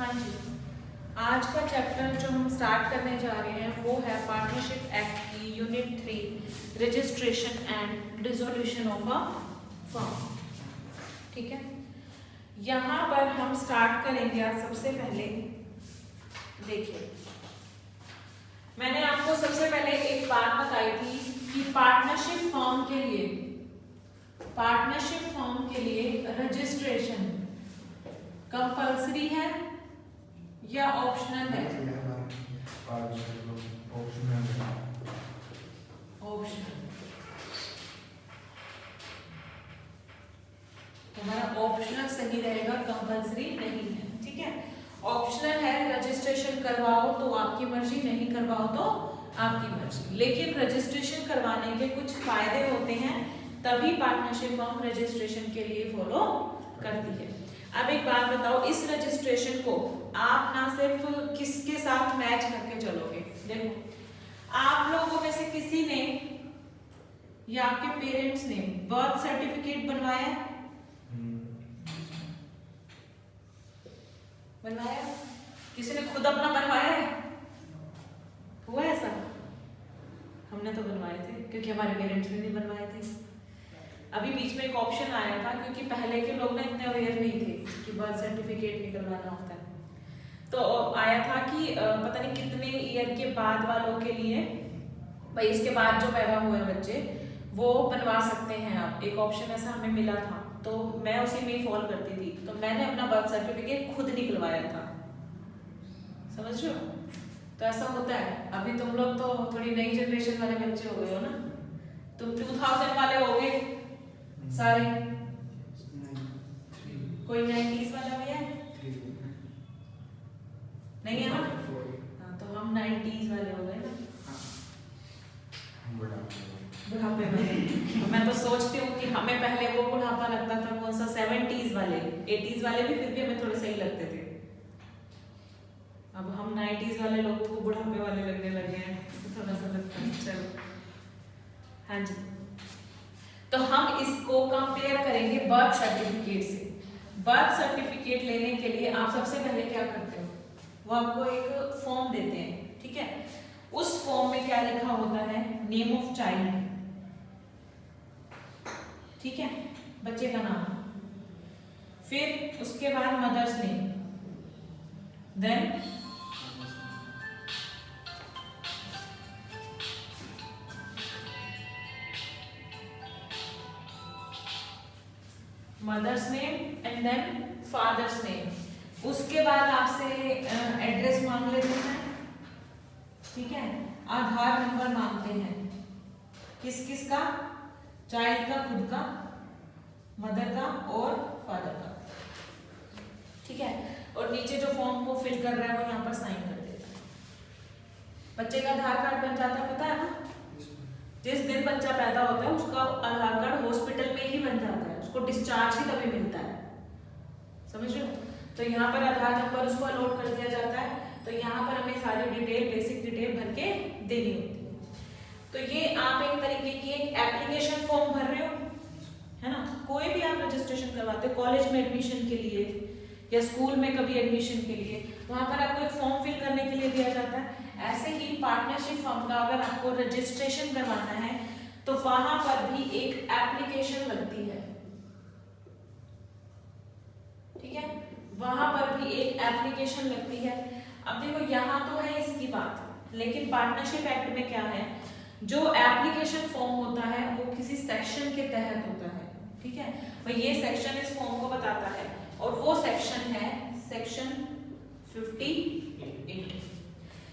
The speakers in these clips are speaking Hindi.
हाँ जी, आज का चैप्टर जो हम स्टार्ट करने जा रहे हैं वो है पार्टनरशिप एक्ट की unit 3 registration and dissolution of a firm. ठीक है, यहाँ पर हम स्टार्ट करेंगे। आज सबसे पहले देखिए, मैंने आपको सबसे पहले एक बात बताई थी कि पार्टनरशिप फर्म के लिए रजिस्ट्रेशन कंपल्सरी है या ऑप्शनल है? ऑप्शनल। हमारा ऑप्शनल सही रहेगा, कंपल्सरी नहीं है। ठीक है, ऑप्शनल है, रजिस्ट्रेशन करवाओ तो आपकी मर्जी, नहीं करवाओ तो आपकी मर्जी। लेकिन रजिस्ट्रेशन करवाने के कुछ फायदे होते हैं, तभी पार्टनरशिप फर्म रजिस्ट्रेशन के लिए फॉलो करती है। अब एक बात बताओ, इस रजिस्ट्रेशन को आप ना सिर्फ किसके साथ मैच करके चलोगे। देखो, आप लोगों में से किसी ने या आपके पेरेंट्स ने बर्थ सर्टिफिकेट बनवाया? किसी ने खुद अपना बनवाया है? हुआ ऐसा? हमने तो बनवाए थे, क्योंकि हमारे पेरेंट्स ने नहीं बनवाए थे। अभी बीच में एक ऑप्शन आया था, क्योंकि पहले के लोग ना इतने अवेयर नहीं थे कि बर्थ सर्टिफिकेट निकलवाना होता है, तो आया था कि पता नहीं कितने ईयर के बाद वालों के लिए, भाई इसके बाद जो पैदा हुए बच्चे वो बनवा सकते हैं। आप एक ऑप्शन ऐसा हमें मिला था, तो मैं उसी में ही फॉलो करती थी, तो मैंने अपना बर्थ सर्टिफिकेट खुद निकलवाया था। समझ रहे हो? तो ऐसा होता है। अभी तुम लोग तो थोड़ी नई जनरेशन वाले बच्चे हो गए हो ना, तुम 2000 वाले हो गए सारे। कोई 90s वाला भी है? नहीं है ना? हाँ, तो हम 90s वाले हो गए ना, बुढ़ापे में। मैं तो सोचती हूँ कि हमें पहले वो बुढ़ापा लगता था, कौन सा 70s वाले, 80s वाले भी फिर भी हमें थोड़े सही लगते थे। अब हम 90s वाले लोगों को बुढ़ापे वाले लगने लगे हैं, तो थोड़ा सा लगता है। चलो, हाँ जी, तो हम इसको कंपेयर करेंगे बर्थ सर्टिफिकेट से। बर्थ सर्टिफिकेट लेने के लिए आप सबसे पहले क्या करते हो, वो आपको एक फॉर्म देते हैं। ठीक है, उस फॉर्म में क्या लिखा होता है? Name of child. ठीक है, बच्चे का नाम, फिर उसके बाद mother's name, then mother's name and then father's name. उसके बाद आपसे एड्रेस मांग लेते हैं। ठीक है, आधार नंबर मांगते हैं। किस किस का? चाइल्ड का, खुद का, मदर का और फादर का। ठीक है, और नीचे जो फॉर्म को फिल कर रहा है वो यहाँ पर साइन कर देता है। बच्चे का आधार कार्ड बन जाता है, पता है ना? जिस दिन बच्चा पैदा होता है उसका आधार कार्ड हॉस्पिटल में ही बन जाता है, उसको डिस्चार्ज ही तभी मिलता है। समझ रहे हो? तो यहाँ पर आधार नंबर उसको अलॉट कर दिया जाता है, तो यहाँ पर हमें सारी डिटेल, बेसिक डिटेल भर के देनी होती है। तो ये आप एक तरीके की एक एप्लीकेशन फॉर्म भर रहे हो, है ना? कोई भी आप रजिस्ट्रेशन करवाते हो, कॉलेज में एडमिशन के लिए या स्कूल में कभी एडमिशन के लिए, वहां पर आपको एक फॉर्म फिल करने के लिए दिया जाता है। ऐसे ही पार्टनरशिप फर्म का अगर आपको रजिस्ट्रेशन करवाना है तो वहां पर भी एक एप्लीकेशन लगती है। ठीक है, वहां पर भी एक एप्लीकेशन लगती है। अब देखो, यहाँ तो है इसकी बात, लेकिन पार्टनरशिप एक्ट में क्या है? जो एप्लीकेशन फॉर्म होता है वो किसी सेक्शन के तहत होता है। ठीक है, तो ये सेक्शन इस फॉर्म को बताता है, और वो सेक्शन है सेक्शन 58।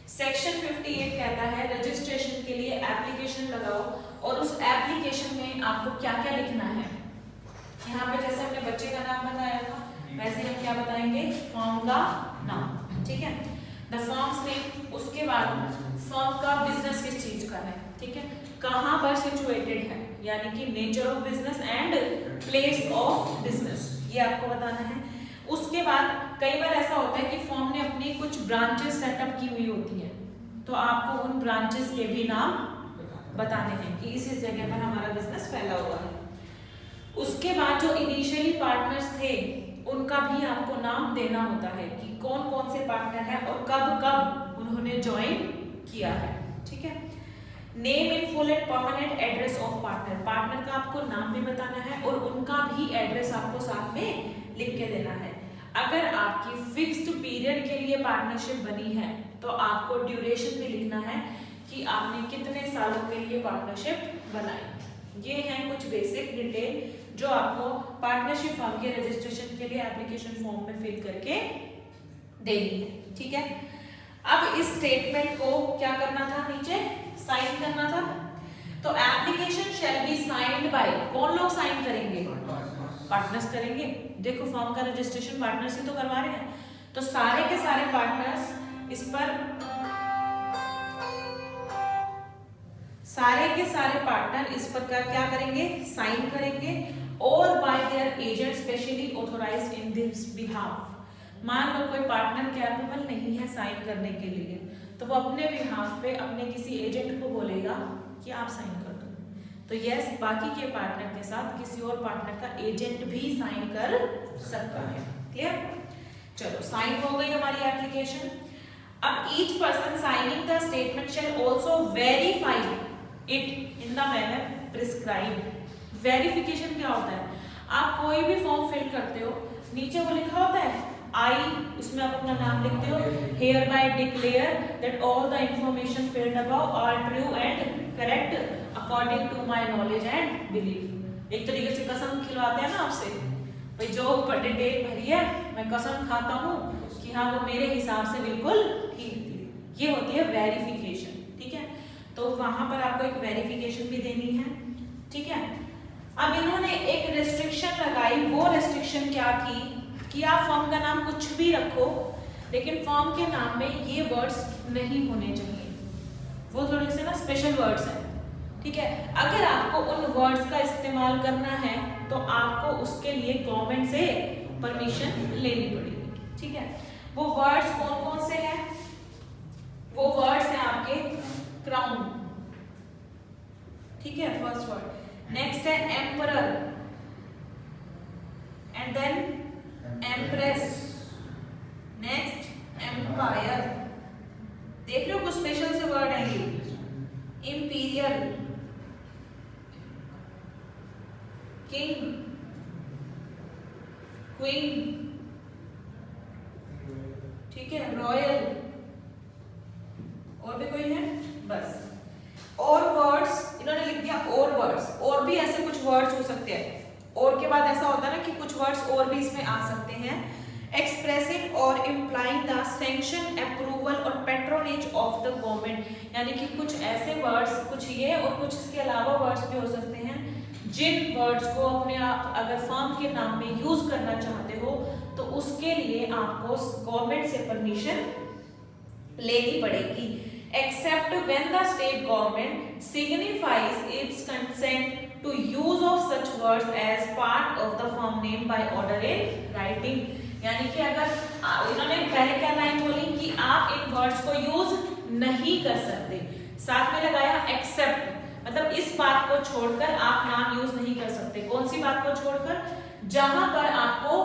सेक्शन 58 कहता है रजिस्ट्रेशन के लिए एप्लीकेशन लगाओ, और उस एप्लीकेशन में आपको क्या क्या लिखना है। यहाँ पे जैसे हमने बच्चे का नाम बताया था, वैसे हम क्या बताएंगे? फर्म का नाम। ठीक है, द फर्म्स नेम। उसके बाद फर्म का बिजनेस किस चीज का है, ठीक है, कहाँ पर सिचुएटेड है, यानी कि nature of business and place of business, ये आपको बताना है। उसके बाद कई बार ऐसा होता है कि फर्म ने अपनी कुछ ब्रांचेस सेटअप की हुई होती हैं, तो आपको उन ब्रांचेस के भी नाम बताने हैं कि इस जगह पर हमारा बिजनेस फैला हुआ है। उसके बाद जो इनिशियली पार्टनर्स थे उनका भी आपको नाम देना होता है कि कौन कौन से पार्टनर हैं और कब कब उन्होंने ज्वाइन किया है, ठीक है। Name in full and permanent address of partner, partner का आपको नाम भी बताना है और उनका भी एड्रेस आपको साथ में लिख के देना है। अगर आपकी फिक्स्ड पीरियड के लिए पार्टनरशिप बनी है तो आपको ड्यूरेशन भी लिखना है कि आपने कितने सालों के लिए पार्टनरशिप बनाई। ये हैं कुछ बेसिक डिटेल जो आपको पार्टनरशिप फॉर्म के रजिस्ट्रेशन के लिए एप्लीकेशन फॉर्म में फिल करके देनी है, ठीक है। अब इस स्टेटमेंट को क्या करना था, नीचे साइन करना था। तो application shall be signed by, कौन लोग साइन करेंगे, पार्टनर्स करेंगे। देखो फॉर्म का रजिस्ट्रेशन पार्टनर्स ही तो करवा रहे हैं, तो सारे के सारे पार्टनर्स इस पर, सारे के सारे पार्टनर इस पर क्या करेंगे, साइन करेंगे। और by their agent specially authorised in this behalf. मान लो कोई पार्टनर कैपेबल नहीं है साइन करने के लिए, तो वो अपने बिहाफ पे अपने किसी एजेंट को बोलेगा कि आप साइन कर दो, तो यस बाकी के पार्टनर के साथ किसी और पार्टनर का एजेंट भी साइन कर सकता है। क्लियर, चलो साइन हो गई हमारी एप्लीकेशन। अब each person signing the statement shell also verify it in the manner prescribed. Verification क्या होता है, आप कोई भी फॉर्म फिल करते हो, नीचे वो लिखा होता है आई, उसमें आप अपना नाम लिखते हो, hereby declare that all the information filled above are true and correct according to my knowledge and belief. एक तरीके से कसम खिलवाते हैं ना आपसे, भाई जो डिटेल भरी है मैं कसम खाता हूँ कि हाँ वो मेरे हिसाब से बिल्कुल ठीक थी। ये होती है वेरिफिकेशन, ठीक है। तो वहां पर आपको एक वेरिफिकेशन भी देनी है, ठीक है। अब इन्होंने एक रेस्ट्रिक्शन लगाई, वो रेस्ट्रिक्शन क्या थी कि आप फॉर्म का नाम कुछ भी रखो लेकिन फॉर्म के नाम में ये वर्ड्स नहीं होने चाहिए, वो थोड़े से ना स्पेशल वर्ड्स हैं, ठीक है। अगर आपको उन वर्ड्स का इस्तेमाल करना है तो आपको उसके लिए गवर्नमेंट से परमिशन लेनी पड़ेगी, ठीक है। वो वर्ड्स कौन कौन से हैं, वो वर्ड्स हैं आपके क्राउन, ठीक है, फर्स्ट वर्ड। नेक्स्ट है emperor and then empress, next empire, देख रहे हो कुछ स्पेशल से वर्ड है ये, इंपीरियल, किंग, क्वीन, ठीक है, रॉयल, और भी कोई है, बस। और वर्ड्स इन्होंने लिख दिया, और वर्ड्स, और भी ऐसे कुछ वर्ड्स हो सकते हैं, और के बाद ऐसा होता है ना कि कुछ वर्ड्स और भी इसमें आ सकते हैं। एक्सप्रेसिंग और इम्प्लाइंग द सैंक्शन, अप्रूवल और पैट्रोनेज ऑफ द गवर्नमेंट, यानी कि कुछ ऐसे वर्ड्स, कुछ ये और कुछ इसके अलावा वर्ड्स भी हो सकते हैं जिन वर्ड्स को अपने आप अगर फर्म के नाम में यूज करना चाहते हो तो उसके लिए आपको गवर्नमेंट से परमिशन लेनी पड़ेगी। Except when the state government signifies it's consent to use of such words as part of the firm name by order in writing, यानी कि अगर इन्होंने पहले क्या लाइन बोली कि आप इन वर्ड्स को यूज नहीं कर सकते, साथ में लगाया एक्सेप्ट, मतलब इस बात को छोड़कर आप नाम यूज नहीं कर सकते। कौन सी बात को छोड़कर, जहां पर आपको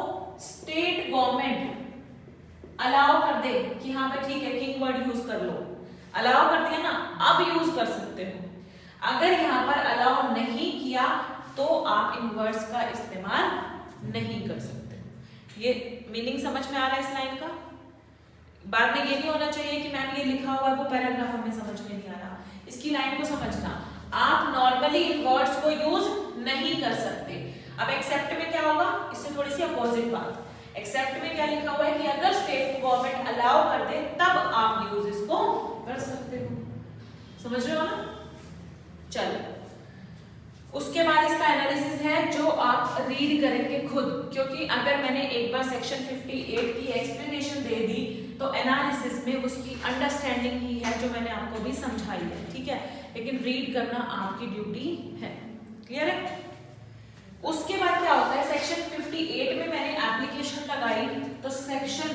स्टेट गवर्नमेंट अलाउ कर दे कि हाँ भाई ठीक है किंग वर्ड यूज कर लो, अलाउ कर दिया ना, अब यूज कर सकते हो। अगर यहाँ पर अलाउ नहीं किया तो आप इन वर्ड्स का इस्तेमाल नहीं कर सकते। ये मीनिंग समझ में आ रहा है इस लाइन का। बाद में ये नहीं होना चाहिए कि मैम ये लिखा हुआ है वो पैराग्राफ हमें समझ में नहीं आ रहा, इसकी लाइन को समझना। आप नॉर्मली इन वर्ड्स को यूज नहीं कर सकते। अब एक्सेप्ट में क्या होगा, इससे थोड़ी सी अपोजिट बात। एक्सेप्ट में क्या लिखा हुआ है कि अगर स्टेट गवर्नमेंट अलाउ कर दे तब आप यूज इसको कर सकते हो, समझ रहे हो ना। चलो उसके बाद इसका एनालिसिस है जो आप रीड करेंगे खुद, क्योंकि अगर मैंने एक बार सेक्शन 58 की एक्सप्लेनेशन दे दी तो एनालिसिस में उसकी अंडरस्टैंडिंग ही है जो मैंने आपको भी समझाई है, ठीक है, लेकिन रीड करना आपकी ड्यूटी है। क्लियर है। उसके बाद क्या होता है, सेक्शन 58 में मैंने एप्लीकेशन लगाई तो सेक्शन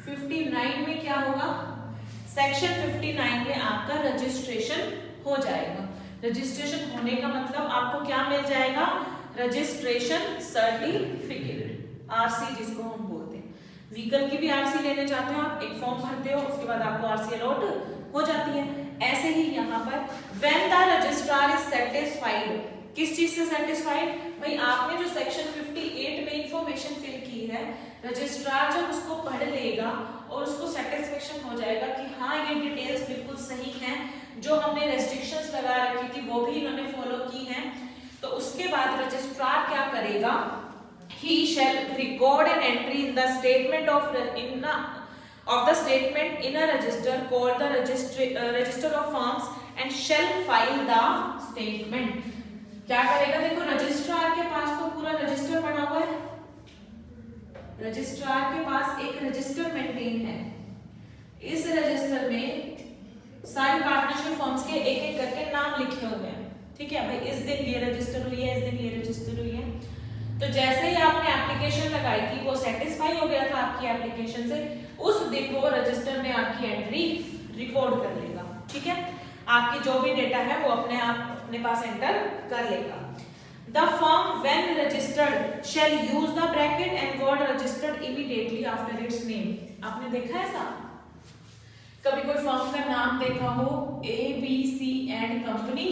59 में क्या होगा, सेक्शन 59 में आपका रजिस्ट्रेशन हो जाएगा। रजिस्ट्रेशन होने का मतलब आपको क्या मिल जाएगा, रजिस्ट्रेशन सर्टिफिकेट। आरसी जिसको हम बोलते हैं। व्हीकल की भी आरसी लेने चाहते हो आप, एक फॉर्म भरते हो, उसके बाद आपको आरसी अलॉट हो जाती है। ऐसे ही यहाँ पर when the registrar is satisfied, किस चीज से सेटिस्फाइड, भाई आपने जो सेक्शन 58 में इंफॉर्मेशन फिल की है, रजिस्ट्रार जब उसको पढ़ लेगा और उसको सेटिस्फेक्शन हो जाएगा कि हाँ ये डिटेल्स बिल्कुल सही हैं, जो हमने रेस्ट्रिक्शंस लगा रखी थी वो भी इन्होंने फॉलो की हैं, तो उसके बाद रजिस्ट्रार क्या करेगा, he shall record an entry in the statement of the statement in a register called the register of firms and shall file the statement। क्या करेगा, देखो रजिस्ट्रार के पास तो पूरा रजिस्टर पड़ा हुआ है, रजिस्ट्रार के पास एक रजिस्टर मेंटेन है, इस रजिस्टर में सारी पार्टनरशिप फर्म्स के एक एक करके नाम लिखे हुए हैं, ठीक है भाई, इस दिन ये रजिस्टर हुई है, इस दिन ये रजिस्टर हुई है। तो जैसे ही आपने एप्लीकेशन लगाई थी, वो सेटिस्फाई हो गया था आपकी एप्लीकेशन से, उस दिन वो रजिस्टर में आपकी एंट्री रिकॉर्ड कर लेगा, ठीक है, आपकी जो भी डेटा है वो अपने आप अपने पास एंटर कर लेगा। The firm when registered shall use the bracket and word registered immediately after its name। आपने देखा है ऐसा, कभी कोई फर्म का नाम देखा हो, ABC एंड कंपनी,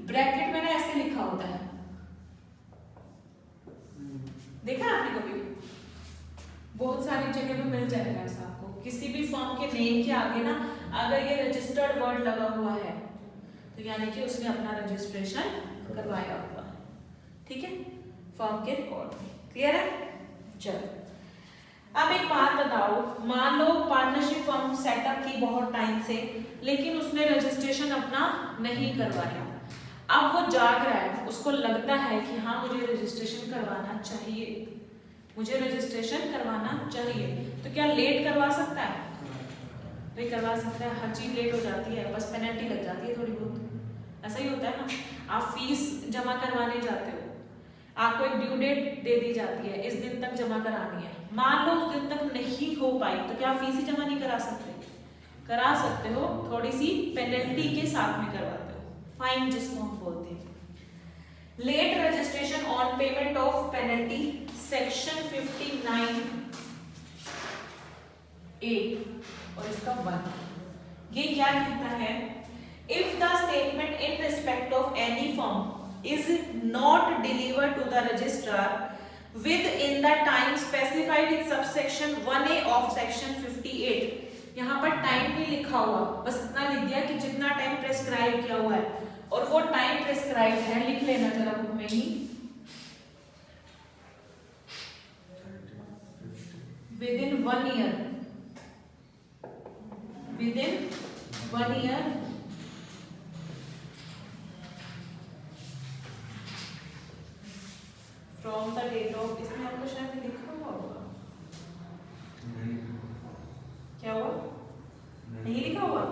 ब्रैकेट में ना ऐसे लिखा होता है, देखा आपने कभी, बहुत सारी जगह पे मिल जाएगा ऐसा आपको, किसी भी फर्म के नेम के आगे ना अगर ये रजिस्टर्ड वर्ड लगा हुआ है तो यानी कि उसने अपना रजिस्ट्रेशन करवाया हुआ है, ठीक है, फर्म के रिकॉर्ड में। क्लियर है? चलो अब एक बात बताओ, मान लो पार्टनरशिप फर्म सेटअप की बहुत टाइम से, लेकिन उसने रजिस्ट्रेशन अपना नहीं करवाया, अब वो जाग रहा है, उसको लगता है कि हाँ मुझे रजिस्ट्रेशन करवाना चाहिए, मुझे रजिस्ट्रेशन करवाना चाहिए, तो क्या लेट करवा सकता है? भाई करवा सकता है, हर चीज लेट हो जाती है, बस पेनल्टी लग जाती है थोड़ी बहुत, ऐसा ही होता है ना। आप फीस जमा करवाने जाते हो, आपको एक ड्यू डेट दे दी जाती है, इस दिन तक जमा करानी है, मान लो उस दिन तक नहीं हो पाई, तो क्या फीस ही जमा नहीं करा सकते? करा सकते हो, थोड़ी सी पेनल्टी के साथ में करवाते हो, फाइन जिसको हम बोलते हैं। Late registration on payment of penalty, section 59A और इसका 1, ये क्या कहता है, if the statement in respect of any firm is not delivered to the registrar within the time specified in subsection 1A of section 58। यहाँ पर टाइम नहीं लिखा हुआ, बस इतना लिख दिया कि जितना टाइम प्रेस्क्राइब किया हुआ है, और वो टाइम प्रेस्क्राइब है, लिख लेना जरा बुक में ही, within 1 year, within 1 year from the date of, इसमें आपको शायद लिखा हुआ होगा, क्या हुआ, नहीं लिखा हुआ,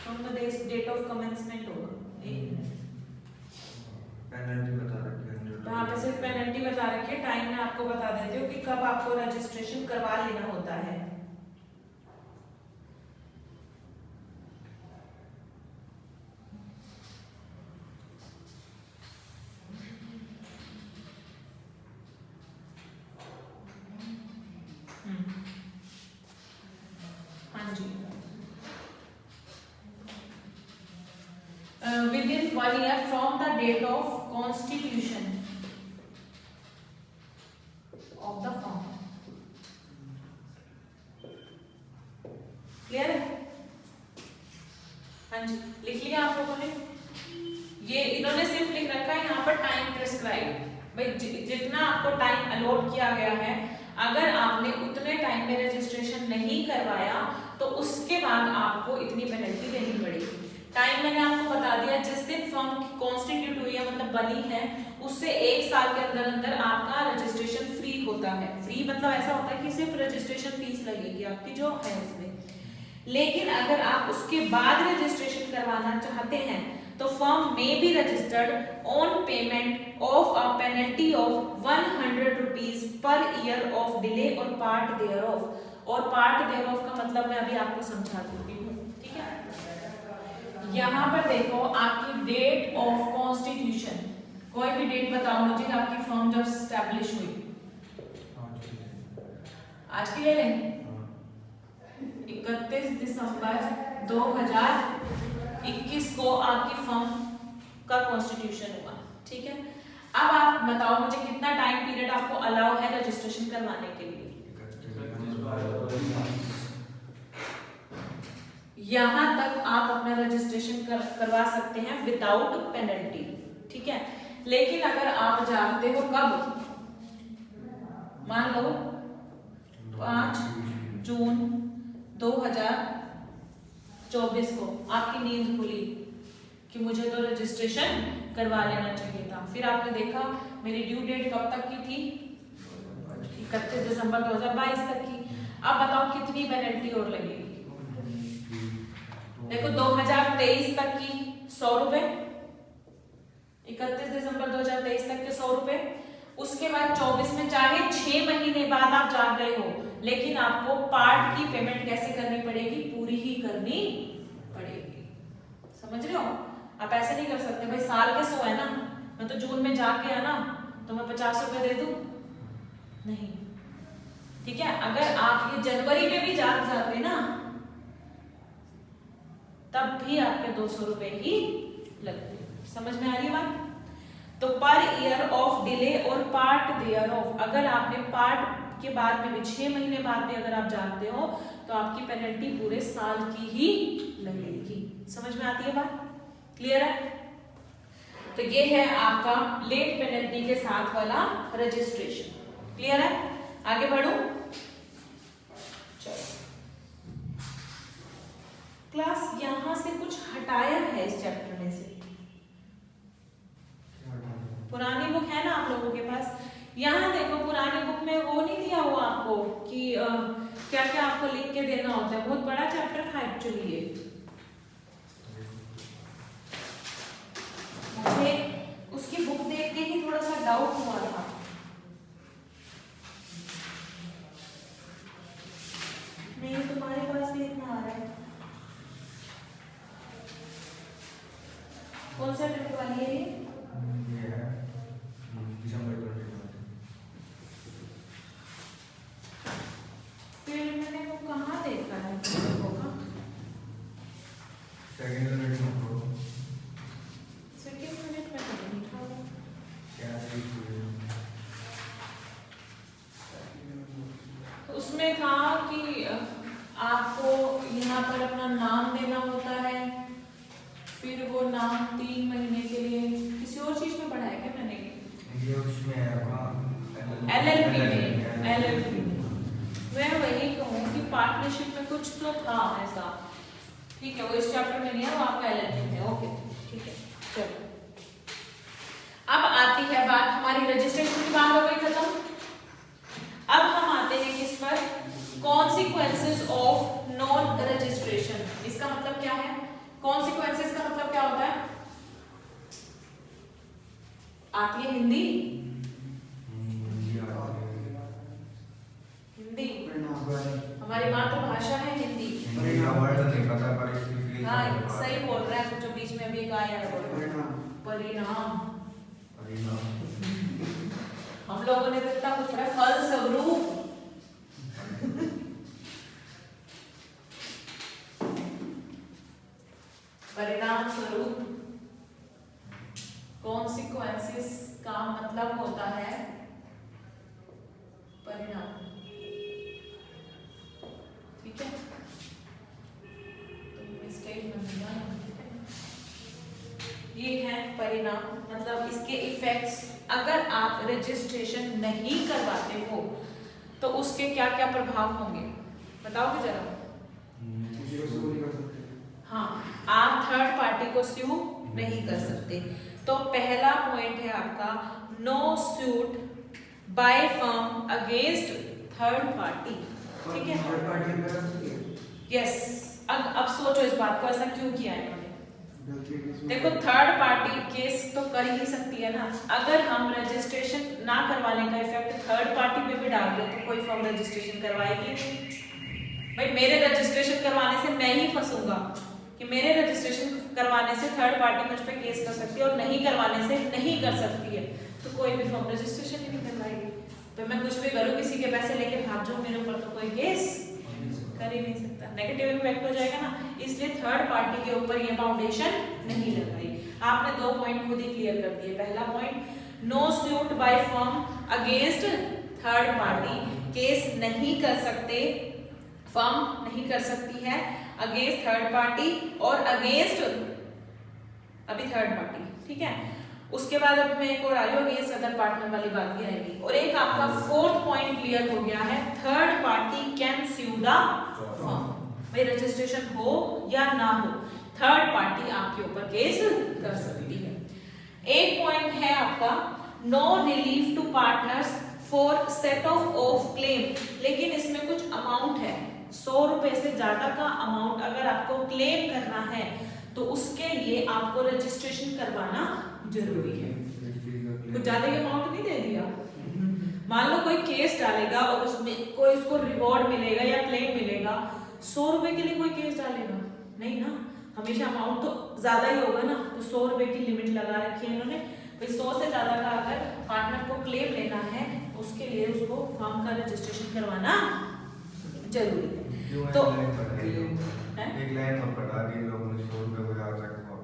from the date of commencement होगा, पेनल्टी बता रखी है, यहाँ पे सिर्फ पेनल्टी बता रखी है, टाइम में आपको बता देते हो कि कब आपको रजिस्ट्रेशन करवा लेना होता है। Within 1 year from the date of constitution of the firm। Clear है? हाँ जी, लिख लिया आप लोगों ने? ये इन्होंने सिर्फ लिख रखा है यहाँ पर टाइम प्रेस्क्राइब, भाई जितना आपको टाइम अलॉट किया गया है, अगर आपने उतने टाइम में रजिस्ट्रेशन नहीं करवाया तो उसके बाद आपको इतनी पेनल्टी देनी पड़ेगी। टाइम मैंने आपको बता दिया, जिस दिन फर्म कॉन्स्टिट्यूट हुई है, मतलब बनी है, उससे 1 साल के अंदर अंदर आपका रजिस्ट्रेशन फ्री होता है। फ्री मतलब ऐसा होता है कि सिर्फ रजिस्ट्रेशन फीस लगेगी आपकी जो है उसमें, लेकिन अगर आप उसके बाद रजिस्ट्रेशन करवाना चाहते हैं तो फर्म में be registered on payment of a penalty of 100 rupees per year of delay और पार्ट देयर ऑफ। और पार्ट देयर ऑफ का मतलब मैं अभी आपको समझा देती हूँ, ठीक है। यहाँ पर देखो आपकी डेट ऑफ कॉन्स्टिट्यूशन, कोई भी डेट बताओ मुझे आपकी फर्म जब स्टैब्लिश हुई। आज की ले लें 31 दिसंबर 2021 को आपकी फर्म का कॉन्स्टिट्यूशन हुआ, ठीक है। अब आप बताओ मुझे कितना टाइम पीरियड आपको अलाउ है रजिस्ट्रेशन करवाने के लिए। यहां तक आप अपना रजिस्ट्रेशन करवा सकते हैं विदाउट पेनल्टी, ठीक है। लेकिन अगर आप जानते हो कब, मान लो 5 जून 2024 को आपकी नींद खुली कि मुझे तो रजिस्ट्रेशन करवा लेना चाहिए था, फिर आपने देखा मेरी ड्यू डेट कब तक की थी, 31 दिसंबर 2022 तक की। अब बताओ कितनी पेनल्टी और लगेगी। देखो 2023 तक की 100 रुपए, 31 दिसंबर 2023 तक के 100 रुपए। उसके बाद 24 में चाहे 6 महीने बाद आप जान रहे हो, लेकिन आपको पार्ट की पेमेंट कैसे करनी पड़ेगी, पूरी ही करनी पड़ेगी। समझ रहे हो, आप ऐसे नहीं कर सकते भाई साल के 100 है ना, मैं तो जून में जाके आना तो मैं 50 रुपए दे दूं, नहीं, ठीक है। अगर आप ये जनवरी में भी जाते ना तब भी आपके 200 रुपए ही लगते। समझ में आ रही बात। तो पर ईयर ऑफ डिले और पार्ट देयर ऑफ, अगर आपने पार्ट के बाद में भी 6 महीने बाद भी अगर आप जानते हो तो आपकी पेनल्टी पूरे साल की ही लगेगी। समझ में आती है बात, क्लियर है। तो ये है आपका लेट पेनल्टी के साथ वाला रजिस्ट्रेशन, क्लियर है। आगे बढ़ो, चलो क्लास यहां से कुछ हटाया है इस चैप्टर में से, पुरानी बुक है ना आप लोगों के पास, यहाँ देखो पुरानी बुक में वो नहीं दिया हुआ आपको कि क्या क्या आपको लिख के देना होता है। बहुत बड़ा चैप्टर था एक्चुअली ये, मुझे उसकी बुक देख के ही थोड़ा सा डाउट हुआ था। नहीं तुम्हारे पास भी इतना आ रहा है, कौन सा ट्रिप वाली है ये? फिर मैंने वो कहाँ देखा है होगा? सेकंड मिनट में तो नहीं था क्या उसमें था कि आपको यहाँ पर अपना नाम देना होता है, फिर वो नाम 3 महीने के लिए, किसी और चीज में पढ़ा है क्या मैंने? ये उसमें LLP में मैं वही कहूँ कि पार्टनरशिप में कुछ तो था ऐसा, ठीक है। वो इस चैप्टर में नहीं है, वो आपका LLP में, ओके ठीक है। चलो अब आती है बात, हमारी रजिस्ट्रेशन की बात हो गई खत्म। अब हम आते हैं किस पर, कॉन्सिक्वेंसेस ऑफ नॉन रजिस्ट्रेशन। इसका मतलब क्या है, कॉन्सिक्वेंसेस का मतलब क्या होता है? आती है हिंदी, हिंदी हमारी मातृभाषा है हिंदी। हाँ सही बोल रहा है, जो बीच में अभी एक आया है परिणाम। हम लोगों ने तो इतना कुछ पढ़ा, फल स्वरूप परिणाम स्वरूप। कॉन्सिक्वेंसेस का मतलब होता है परिणाम, ठीक है। तो मिस्टेक बन गया, ये है परिणाम, मतलब इसके इफेक्ट्स। अगर आप रजिस्ट्रेशन नहीं करवाते हो तो उसके क्या क्या प्रभाव होंगे बताओगे जरा? हाँ, आप थर्ड पार्टी को स्यू नहीं कर सकते। तो पहला पॉइंट है आपका no suit by firm against third party, ठीक है। यस, अब सोचो इस बात को, ऐसा क्यों किया है इन्होंने? देखो थर्ड पार्टी केस तो कर ही सकती है ना। अगर हम रजिस्ट्रेशन ना करवाने का इफेक्ट थर्ड पार्टी पे भी डाल दे तो कोई फर्म रजिस्ट्रेशन करवाएगी भाई। मेरे रजिस्ट्रेशन करवाने से मैं ही फंसूंगा कि मेरे रजिस्ट्रेशन करवाने से थर्ड पार्टी मुझ पे केस कर सकती है और नहीं करवाने से नहीं कर सकती है, तो कोई भी फर्म रजिस्ट्रेशन ही नहीं करवाएगी। तो मैं कुछ भी करूँ, किसी के पैसे लेके भाग जाऊँ, मेरे ऊपर तो कोई केस कर ही नहीं सकता, नेगेटिव इम्पैक्ट हो जाएगा ना। इसलिए थर्ड पार्टी के ऊपर ये फाउंडेशन नहीं लगाई। आपने 2 पॉइंट खुद ही क्लियर कर दिए। पहला point, no suit by firm against third party, case नहीं कर सकते, फर्म नहीं कर सकती है अगेंस्ट थर्ड पार्टी और अगेंस्ट अभी थर्ड पार्टी, ठीक है। उसके बाद अब मैं एक और आई हूँ, अगेंस्ट अदर पार्टनर वाली बात भी आएगी। और एक आपका 4th पॉइंट क्लियर हो गया है, third party can sue the firm. भाई रजिस्ट्रेशन हो या ना हो, थर्ड पार्टी आपके ऊपर केस कर सकती है। एक पॉइंट है आपका, no relief to partners for set off claim, लेकिन इसमें कुछ अमाउंट है, 100 रुपए से ज्यादा का अमाउंट अगर आपको क्लेम करना है तो उसके लिए आपको रजिस्ट्रेशन करवाना जरूरी है। कुछ ज्यादा ही अमाउंट नहीं दे दिया, मान लो कोई केस डालेगा और उसमें कोई उसको रिवॉर्ड मिलेगा या क्लेम मिलेगा, 100 रुपए के लिए कोई केस डालेगा नहीं ना, हमेशा अमाउंट तो ज्यादा ही होगा ना। तो 100 रुपए की लिमिट लगा रखी है इन्होंने, भाई 100 से ज्यादा का अगर पार्टनर को क्लेम लेना है उसके लिए उसको फर्म का रजिस्ट्रेशन करवाना जरूरी है। तो एक लाइन में पढ़ा दी लोगों ने 100 रुपए को याद रखो।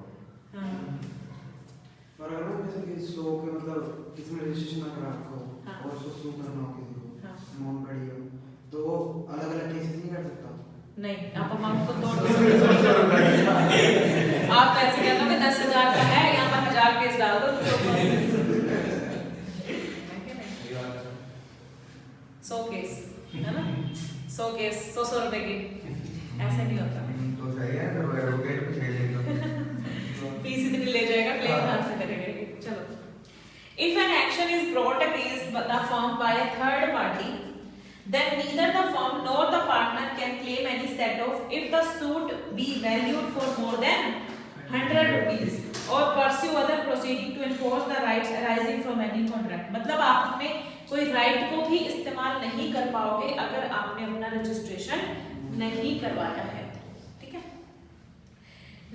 और अगर जैसे कि 100 के मतलब इसमें रजिस्ट्रेशन ना करा रखो और उसको सू करना हो किसी को, अमाउंट बड़ी हो, तो अलग अलग केसेस नहीं कर सकता। नहीं, आप अमाउंट को तोड़ आप ऐसे कहते हो कि 10,000 का है, यहाँ पर 1000 केस डाल दो, 100 केस है ना, 100 केस 100 रुपए के, ऐसे नहीं होता। तो सही है, तो एडवोकेट भी सही लेगा, फीस इतनी ले जाएगा, क्लेम कहाँ से करेंगे। चलो, if an action is brought against the firm bye a third party, then neither the firm nor the partner can claim any set off if the suit be valued for more than 100 rupees or pursue other proceeding to enforce the rights arising from any contract। मतलब आप अपने कोई राइट को भी इस्तेमाल नहीं कर पाओगे अगर आपने अपना रजिस्ट्रेशन नहीं करवाया है, ठीक है।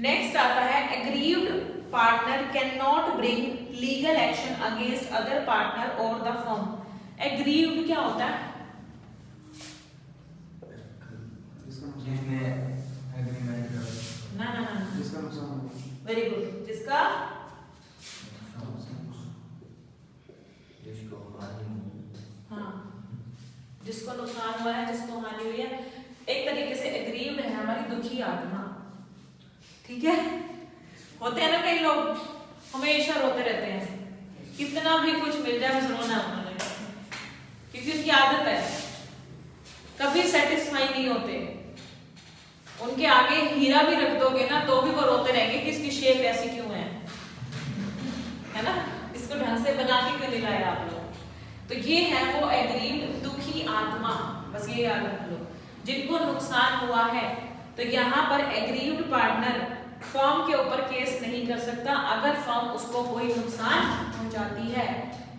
नेक्स्ट आता है, aggrieved partner can not bring legal action against other partner और द फर्म। एग्रीव्ड क्या होता है? जिसने एग्रीमेंट कर ना ना ना, जिसका नुकसान हो, वेरी गुड, जिसका जिसको हानि हुई, हाँ जिसको नुकसान हुआ है, जिसको हानि हुई है, एक तरीके से एग्रीव्ड है हमारी दुखी आत्मा, ठीक है। होते हैं ना कई लोग हमेशा रोते रहते हैं, कितना भी कुछ मिल जाए बस रोना उन्होंने, क्योंकि उनकी आदत है, कभी सेटिस्फाई नहीं होते। उनके आगे हीरा भी रख दोगे ना तो भी वो रोते रहेंगे कि इसकी शेप ऐसी क्यों है ना, इसको ढंग से बना के क्यों नहीं लाया आप लोग। तो ये है वो एग्रीव्ड दुखी आत्मा, बस ये याद रख लो। जिनको नुकसान हुआ है तो यहाँ पर एग्रीव्ड पार्टनर फर्म के ऊपर केस नहीं कर सकता अगर फर्म उसको कोई नुकसान पहुंचाती है।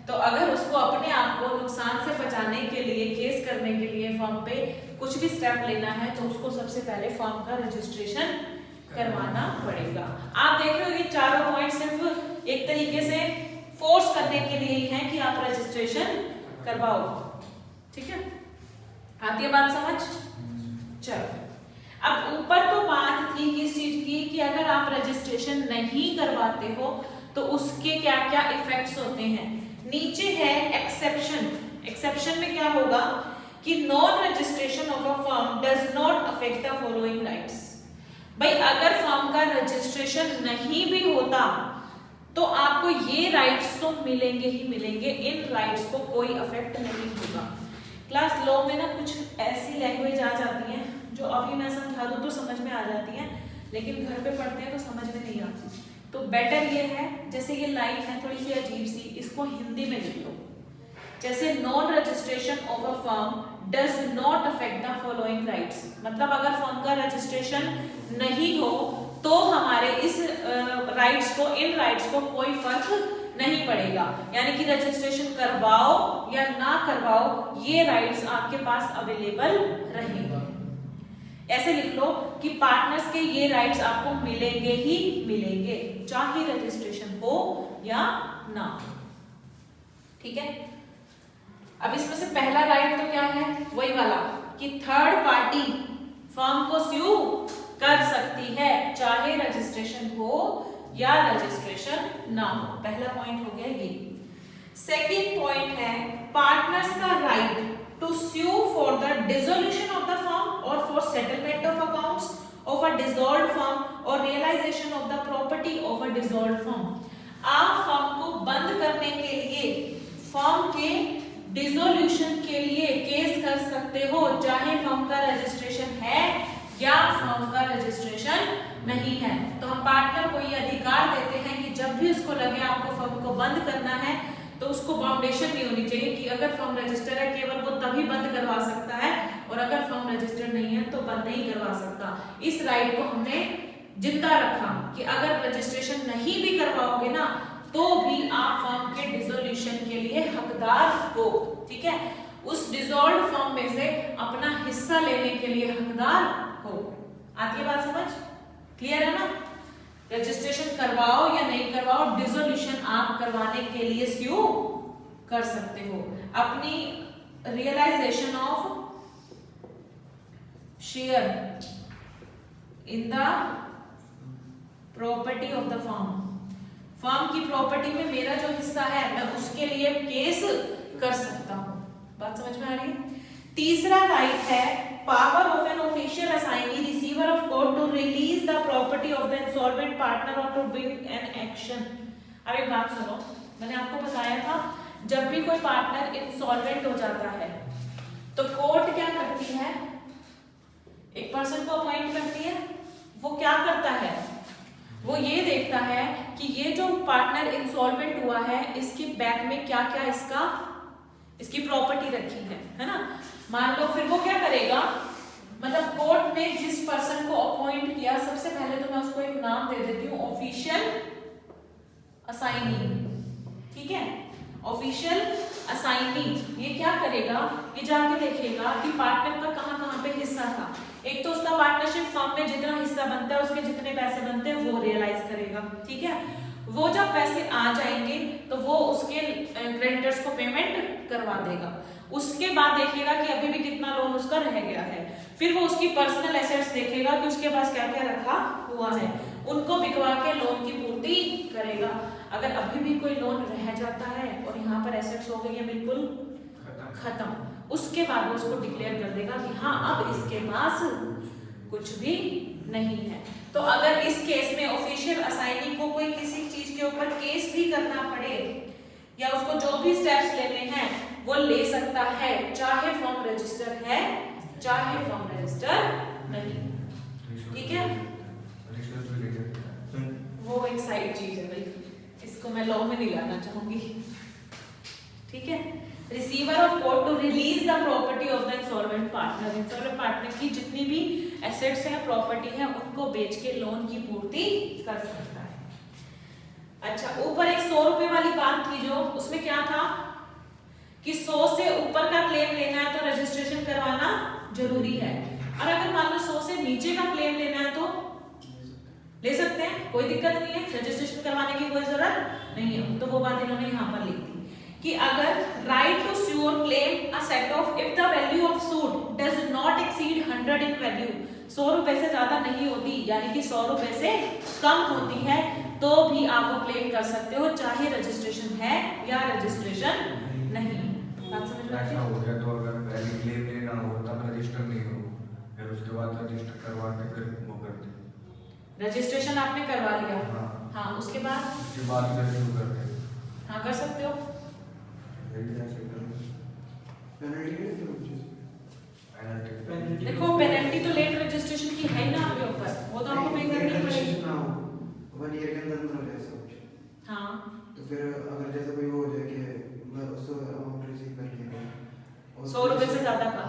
तो अगर उसको अपने आप को नुकसान से बचाने के लिए, केस करने के लिए फर्म पे कुछ भी स्टेप लेना है तो उसको सबसे पहले फर्म का रजिस्ट्रेशन करवाना पड़ेगा। आप देख रहे हो ये चारों पॉइंट सिर्फ एक तरीके से फोर्स करने के लिए ही है कि आप रजिस्ट्रेशन करवाओ, ठीक है। आती है बात समझ? चलो, अब ऊपर तो बात थी किस चीज की कि अगर आप रजिस्ट्रेशन नहीं करवाते हो तो उसके क्या क्या इफेक्ट्स होते हैं। नीचे है एक्सेप्शन। एक्सेप्शन में क्या होगा कि non registration of a firm does not affect the following rights. भाई अगर फर्म का रजिस्ट्रेशन नहीं भी होता तो आपको ये राइट्स तो मिलेंगे ही मिलेंगे, इन राइट्स को कोई अफेक्ट नहीं होगा। क्लास लॉ में ना कुछ ऐसी लैंग्वेज आ जाती है जो अभी मैं समझा दूं तो समझ में आ जाती है, लेकिन घर पे पढ़ते हैं तो समझ में नहीं आती। तो बेटर ये है, जैसे ये लाइन है थोड़ी सी अजीब सी, इसको हिंदी में लिख लो। जैसे non registration of a firm does not affect the following rights, मतलब अगर फर्म का रजिस्ट्रेशन नहीं हो तो हमारे इस राइट्स को, इन राइट्स को कोई फर्क नहीं पड़ेगा। यानी कि रजिस्ट्रेशन करवाओ या ना करवाओ ये राइट्स आपके पास अवेलेबल रहेंगे। ऐसे लिख लो कि पार्टनर्स के ये राइट्स आपको मिलेंगे ही मिलेंगे, चाहे रजिस्ट्रेशन हो या ना हो। ठीक है, अब इसमें से पहला राइट तो क्या है, वही वाला कि थर्ड पार्टी फर्म को स्यू कर सकती है चाहे रजिस्ट्रेशन हो या रजिस्ट्रेशन ना हो। पहला पॉइंट हो गया ये। सेकंड पॉइंट है पार्टनर्स का right to sue for the dissolution of the firm और for settlement of accounts of a dissolved firm और realisation of the property of a dissolved firm. आप फर्म को बंद करने के लिए, फर्म के डिसोल्यूशन के लिए केस कर सकते हो, चाहे फर्म का रजिस्ट्रेशन है या फर्म का रजिस्ट्रेशन नहीं है। तो हम पार्टनर को ये अधिकार देते हैं कि जब भी उसको लगे आपको फर्म को बंद करना है तो उसको बाउंडेशन नहीं होनी चाहिए कि अगर फर्म रजिस्टर है केवल वो तभी बंद करवा सकता है और अगर फर्म रजिस्टर नहीं है तो बंद नहीं करवा सकता। इस राइट को हमने जिंदा रखा कि अगर रजिस्ट्रेशन नहीं भी करवाओगे ना तो भी आप फर्म के डिसोल्यूशन के लिए हकदार हो। ठीक है, उस डिसॉल्व्ड फर्म में से अपना हिस्सा लेने के लिए हकदार हो। आती है बात समझ? क्लियर है ना? रजिस्ट्रेशन करवाओ या नहीं करवाओ, डिसोल्यूशन आप करवाने के लिए स्यू कर सकते हो। अपनी realisation of share in the property of the firm, firm की प्रॉपर्टी में मेरा जो हिस्सा है मैं उसके लिए केस कर सकता हूं। बात समझ में आ रही है? तीसरा राइट है power of an official assignee receiver of court to release the property of the insolvent partner और टू ब्रिंग एन एक्शन। अब एक बात सुनो, मैंने आपको बताया था जब भी कोई पार्टनर इंसॉल्वेंट हो जाता है तो कोर्ट क्या करती है, एक पर्सन को अपॉइंट करती है। वो क्या करता है, वो ये देखता है कि ये जो पार्टनर इंसॉल्वेंट हुआ है इसके बैक में क्या क्या इसकी प्रॉपर्टी रखी है ना। मान लो फिर वो क्या करेगा, मतलब कोर्ट ने जिस पर्सन को अपॉइंट किया सबसे पहले तो मैं उसको एक नाम दे देती हूँ, ऑफिशियल असाइनी। ठीक है, ऑफिशियल असाइनी ये क्या करेगा, ये जाके देखेगा कि पार्टनर का कहाँ पे हिस्सा था। एक तो उसका पार्टनरशिप फर्म में जितना हिस्सा बनता है उसके जितने पैसे बनते हैं वो रियलाइज करेगा। ठीक है, वो जब पैसे आ जाएंगे तो वो उसके क्रेडिटर्स को पेमेंट करवा देगा। उसके बाद देखेगा कि अभी भी कितना लोन उसका रह गया है। फिर वो उसकी पर्सनल एसेट्स देखेगा कि उसके पास क्या क्या रखा हुआ है, उनको बिकवा के लोन की पूर्ति करेगा। अगर अभी भी कोई लोन रह जाता है और यहाँ पर एसेट्स हो गई है बिल्कुल खत्म, उसके बाद वो उसको डिक्लेयर कर देगा कि हाँ अब इसके पास कुछ भी नहीं है। तो अगर इस केस में ऑफिशियल असाइनी को कोई किसी चीज के ऊपर केस भी करना पड़े या उसको जो भी स्टेप्स लेने हैं वो ले सकता है, चाहे फर्म रजिस्टर है चाहे फर्म रजिस्टर नहीं। ठीक है, वो एक साइड चीज है भाई, इसको मैं लॉ में नहीं लाना चाहूंगी। ठीक है, receiver of court to release the property of the insolvent partner, insolvent partner की जितनी भी एसेट्स हैं प्रॉपर्टी है उनको बेच के लोन की पूर्ति कर सकता है। अच्छा, ऊपर एक 100 रुपए वाली बात थी जो उसमें क्या था कि 100 से ऊपर का क्लेम लेना है तो रजिस्ट्रेशन करवाना जरूरी है, और अगर मान लो 100 से नीचे का क्लेम लेना है तो ले सकते हैं, कोई दिक्कत नहीं है, रजिस्ट्रेशन करवाने की कोई जरूरत नहीं है। तो वो बात इन्होंने यहाँ पर लिख दी कि अगर right to sue or claim a set off if the value of suit does not exceed 100 in value, 100 रुपए से ज्यादा नहीं होती यानी कि 100 रुपए से कम होती है तो भी आप वो क्लेम कर सकते हो, चाहे रजिस्ट्रेशन है या रजिस्ट्रेशन नहीं। बात समझ में ऐसा हो गया तो अगर पहले क्लेम लेना हो तब रजिस्टर नहीं हो, फिर उसके बाद रजिस्टर करवा के फिर वो करते, रजिस्ट्रेशन आपने करवा लिया, हाँ उसके बाद फिर शुरू करते, हाँ कर सकते हो। देखो पेनल्टी तो लेट रजिस्ट्रेशन की है ना आपके ऊपर, वो तो आपको पे करनी पड़ेगी। 1 ईयर के अंदर मतलब ऐसा कुछ। हाँ तो फिर अगर जैसे कोई हो जाए कि मैं उसको अमाउंट रिसीव कर लिया 100 रुपए से ज्यादा का,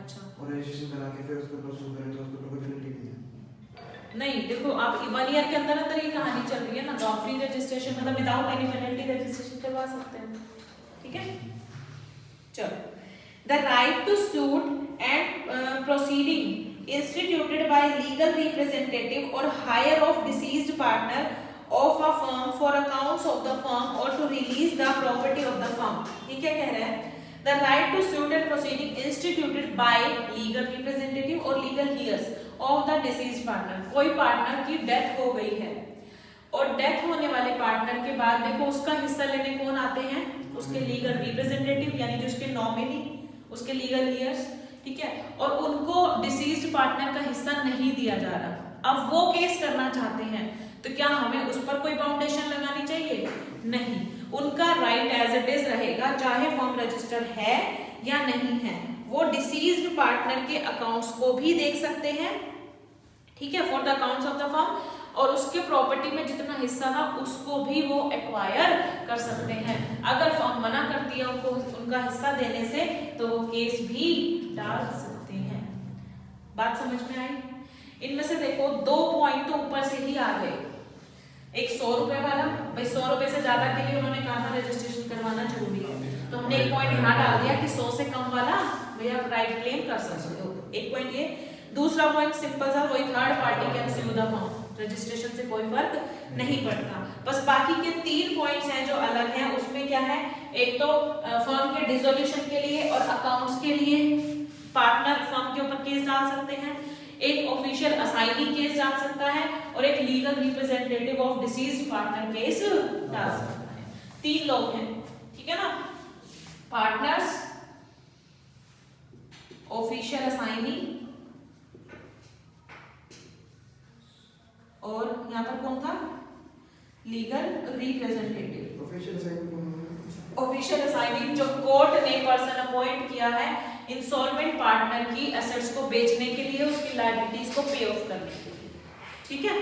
अच्छा, और रजिस्ट्रेशन करा के फिर उसको परसू करें तो उसको कोई पेनल्टी नहीं है। नहीं देखो आप 1 ईयर के अंदर अंदर ये कहानी चल रही है ना, तो आप फ्री रजिस्ट्रेशन मतलब विदाउट एनी पेनल्टी रजिस्ट्रेशन करवा सकते हैं। ठीक है, चलो the right to suit and proceeding instituted by legal representative or hire of deceased partner of a firm for accounts of the firm or to release the property of the firm। ये क्या कह रहा है? The right to suit and proceeding instituted by legal representative or legal heirs of the deceased partner। कोई पार्टनर की डेथ हो गई है और डेथ होने वाले पार्टनर के बाद देखो उसका हिस्सा लेने कौन आते हैं? उसके लीगल रिप्रेजेंटेटिव यानी जो उसके नॉमिनी, उसके लीगल हियर्स, ठीक है। और उनको डिसीज्ड पार्टनर का हिस्सा नहीं दिया जा रहा। अब वो केस करना चाहते हैं तो क्या हमें उस पर कोई बाउंडेशन लगानी चाहिए? नहीं, उनका राइट एज इट इज रहेगा, चाहे फर्म रजिस्टर है या नहीं है। वो डिसीज्ड पार्टनर के अकाउंट्स को भी देख सकते हैं, ठीक है, for the accounts of the firm, और उसके प्रॉपर्टी में जितना हिस्सा था उसको भी वो एक्वायर कर सकते हैं। अगर फर्म मना करती है उनको उनका हिस्सा देने से तो वो केस भी डाल सकते हैं। बात समझ में आई? इनमें से देखो 2 पॉइंट तो ऊपर से ही आ गए। एक 100 रुपए वाला, भाई 100 रुपए से ज्यादा के लिए उन्होंने कहा था रजिस्ट्रेशन करवाना जरूरी है, तो हमने एक पॉइंट यहाँ डाल दिया कि 100 से कम वाला भैया आप राइट क्लेम कर सकते हो। एक पॉइंट ये। दूसरा पॉइंट सिंपल सा, वही third party can sue the firm, registration से कोई फर्क नहीं पड़ता। बस बाकी के 3 पॉइंट्स हैं जो अलग हैं। उसमें क्या है? एक तो फर्म के डिसोल्यूशन के लिए और अकाउंट्स के लिए पार्टनर फर्म के ऊपर केस डाल सकते हैं, एक ऑफिशियल असाइनी केस डाल सकता है और एक legal representative of deceased partner case डाल सकता है। 3 लोग हैं, ठीक है ना? पार्टनर्स, ऑफिशियल असाइनी और यहाँ पर कौन था? Legal representative. ऑफिशियल असाइनी जो कोर्ट ने पर्सन अपॉइंट किया है इंसॉल्वेंट पार्टनर की एसेट्स को बेचने के लिए, उसकी लायबिलिटीज को पे ऑफ करने के लिए, ठीक है।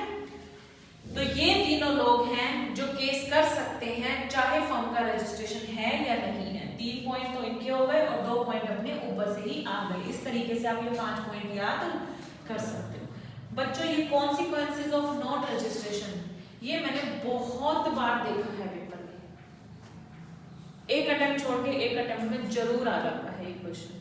तो ये तीनों लोग हैं जो केस कर सकते हैं चाहे फर्म का रजिस्ट्रेशन है या नहीं है। 3 पॉइंट तो इनके हो गए और 2 पॉइंट अपने ऊपर से ही आ गए। इस तरीके से आप ये 5 पॉइंट याद कर सकते हो। बच्चों ये कॉन्सिक्वेंसेज ऑफ नॉट रजिस्ट्रेशन, ये मैंने बहुत बार देखा है पेपर में। एक अटेम्प्ट छोड़ के एक अटेम्प्ट में जरूर आ जाता है ये क्वेश्चन,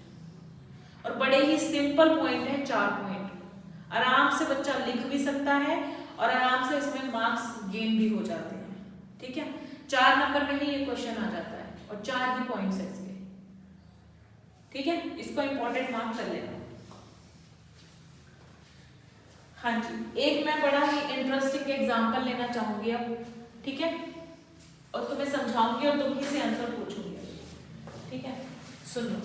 और बड़े ही सिंपल पॉइंट है। 4 पॉइंट आराम से बच्चा लिख भी सकता है और आराम से इसमें मार्क्स गेन भी हो जाते हैं, ठीक है। 4 नंबर में ही ये क्वेश्चन आ जाता है और 4 ही पॉइंट्स है इसके, ठीक है। इसको इंपॉर्टेंट मार्क कर लेना। हाँ जी, एक मैं बड़ा ही इंटरेस्टिंग एग्जांपल लेना चाहूंगी अब, ठीक है, और तुम्हें समझाऊंगी और तुम ही से आंसर पूछूंगी, ठीक है। सुनो,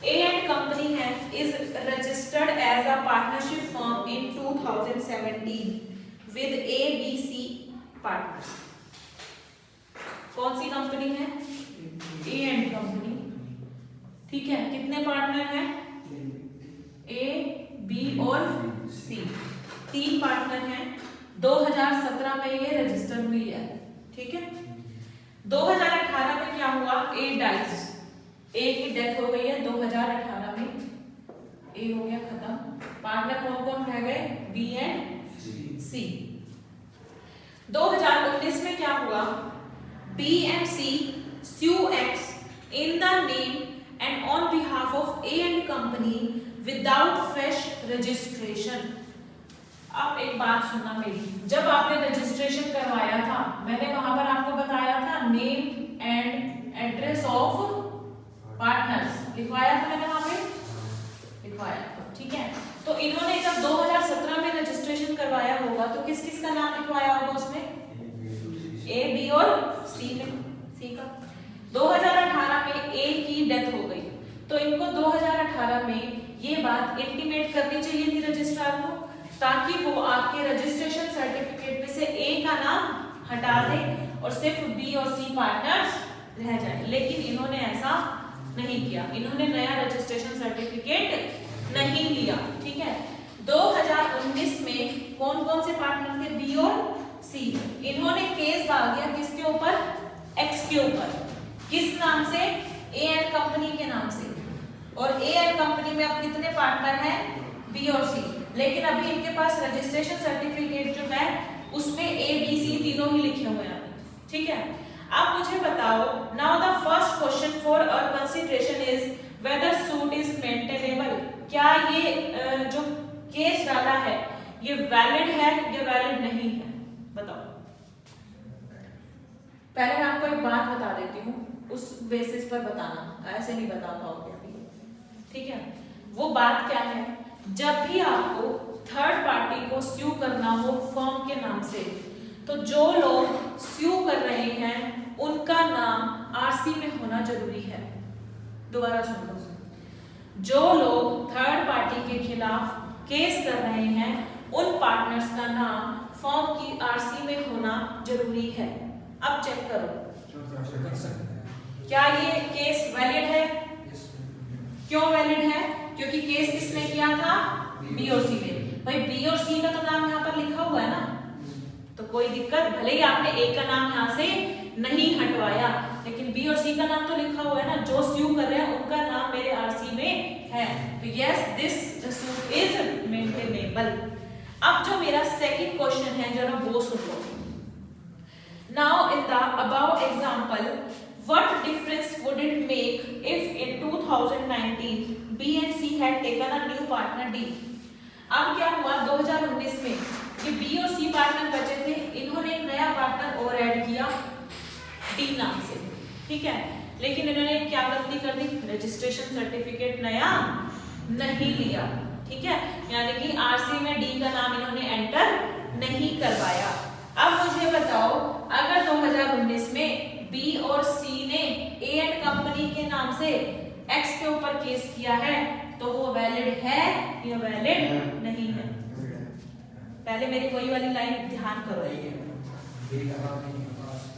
A and company है is registered as a partnership firm in 2017 with ABC partners। कौन सी कंपनी है? A and company, ठीक है। कितने पार्टनर हैं? A, B और C, 3 पार्टनर हैं। 2017 में ये रजिस्टर हुई है, ठीक है। 2018 में क्या हुआ? A डाइज, A की डेथ हो गई है 2018 में, A हो गया खत्म। पार्टनर कौन कौन रह गए? B and C। 2019 में क्या हुआ? B and C sue X in the name and on behalf of A and company without fresh registration। अब एक बात सुनना मेरी, जब आपने रजिस्ट्रेशन करवाया था मैंने वहां पर आपको बताया था name and address of partners लिखवाया था, मैंने वहां पे लिखवाया था, ठीक है। तो इन्होंने जब 2017 में रजिस्ट्रेशन करवाया होगा तो किस किस का नाम लिखवाया होगा उसमें? A, B और C का। 2018 में A की डेथ हो गई तो इनको 2018 में ये बात इंटीमेट करनी चाहिए थी रजिस्ट्रार को, ताकि वो आपके रजिस्ट्रेशन सर्टिफिकेट में से A का नाम हटा दे और सिर्फ B और C पार्टनर्स रह जाए। लेकिन इन्होंने ऐसा नहीं किया, इन्होंने नया रजिस्ट्रेशन सर्टिफिकेट नहीं लिया, ठीक है। 2019 में कौन कौन से पार्टनर थे? B और C। इन्होंने केस डाल दिया किसके ऊपर? X के ऊपर। किस नाम से? A एंड कंपनी के नाम से। और A एंड कंपनी में अब कितने पार्टनर हैं? B और C। लेकिन अभी इनके पास रजिस्ट्रेशन सर्टिफिकेट जो है उसमें A, B, C तीनों ही लिखे हुए हैं, ठीक है। अब मुझे बताओ, now the first question for our consideration is whether suit is maintainable. क्या ये जो केस डाला है, ये वैलिड है या वैलिड नहीं है, बताओ। पहले मैं आपको एक बात बता देती हूँ, उस बेसिस पर बताना, ऐसे नहीं बता पाओगे अभी, ठीक है। वो बात क्या है, जब भी आपको थर्ड पार्टी को स्यू करना हो फर्म के नाम से, तो जो लोग स्यू कर रहे हैं उनका नाम आरसी में होना जरूरी है। दोबारा सुन लो, जो लोग थर्ड पार्टी के खिलाफ केस कर रहे हैं उन पार्टनर्स का नाम फर्म की आरसी में होना जरूरी है। अब चेक करो क्या ये केस वैलिड है। क्यों वैलिड है? क्योंकि केस किसने किया था? बी और सी ने। भाई बी और सी का तो नाम यहाँ पर लिखा हुआ है ना, तो कोई दिक्कत, भले ही आपने ए का नाम यहाँ से नहीं हटवाया, लेकिन बी और सी का नाम तो लिखा हुआ है ना, जो स्यू कर रहे हैं उनका नाम मेरे आरसी में है, तो yes this suit is maintainable. अब जो मेरा सेकंड क्वेश्चन है जरा वो सुन लो। Now in the above example what difference would it make if in 2019 B and C had taken a new partner D? अब क्या हुआ 2019 में ये B और C पार्टनर बचे थे, इन्होंने एक नया पार्टनर और ऐड किया D नाम से, ठीक है। लेकिन इन्होंने क्या गलती कर दी, रजिस्ट्रेशन सर्टिफिकेट नया नहीं लिया, ठीक है, यानी कि आरसी में D का नाम इन्होंने एंटर नहीं करवाया। अब मुझे बताओ, अगर 2019 में बी और सी ने ए एंड कंपनी के नाम से एक्स के ऊपर केस किया है, तो वो वैलिड है या वैलिड नहीं है? पहले मेरी कोई वाली लाइन ध्यान करो,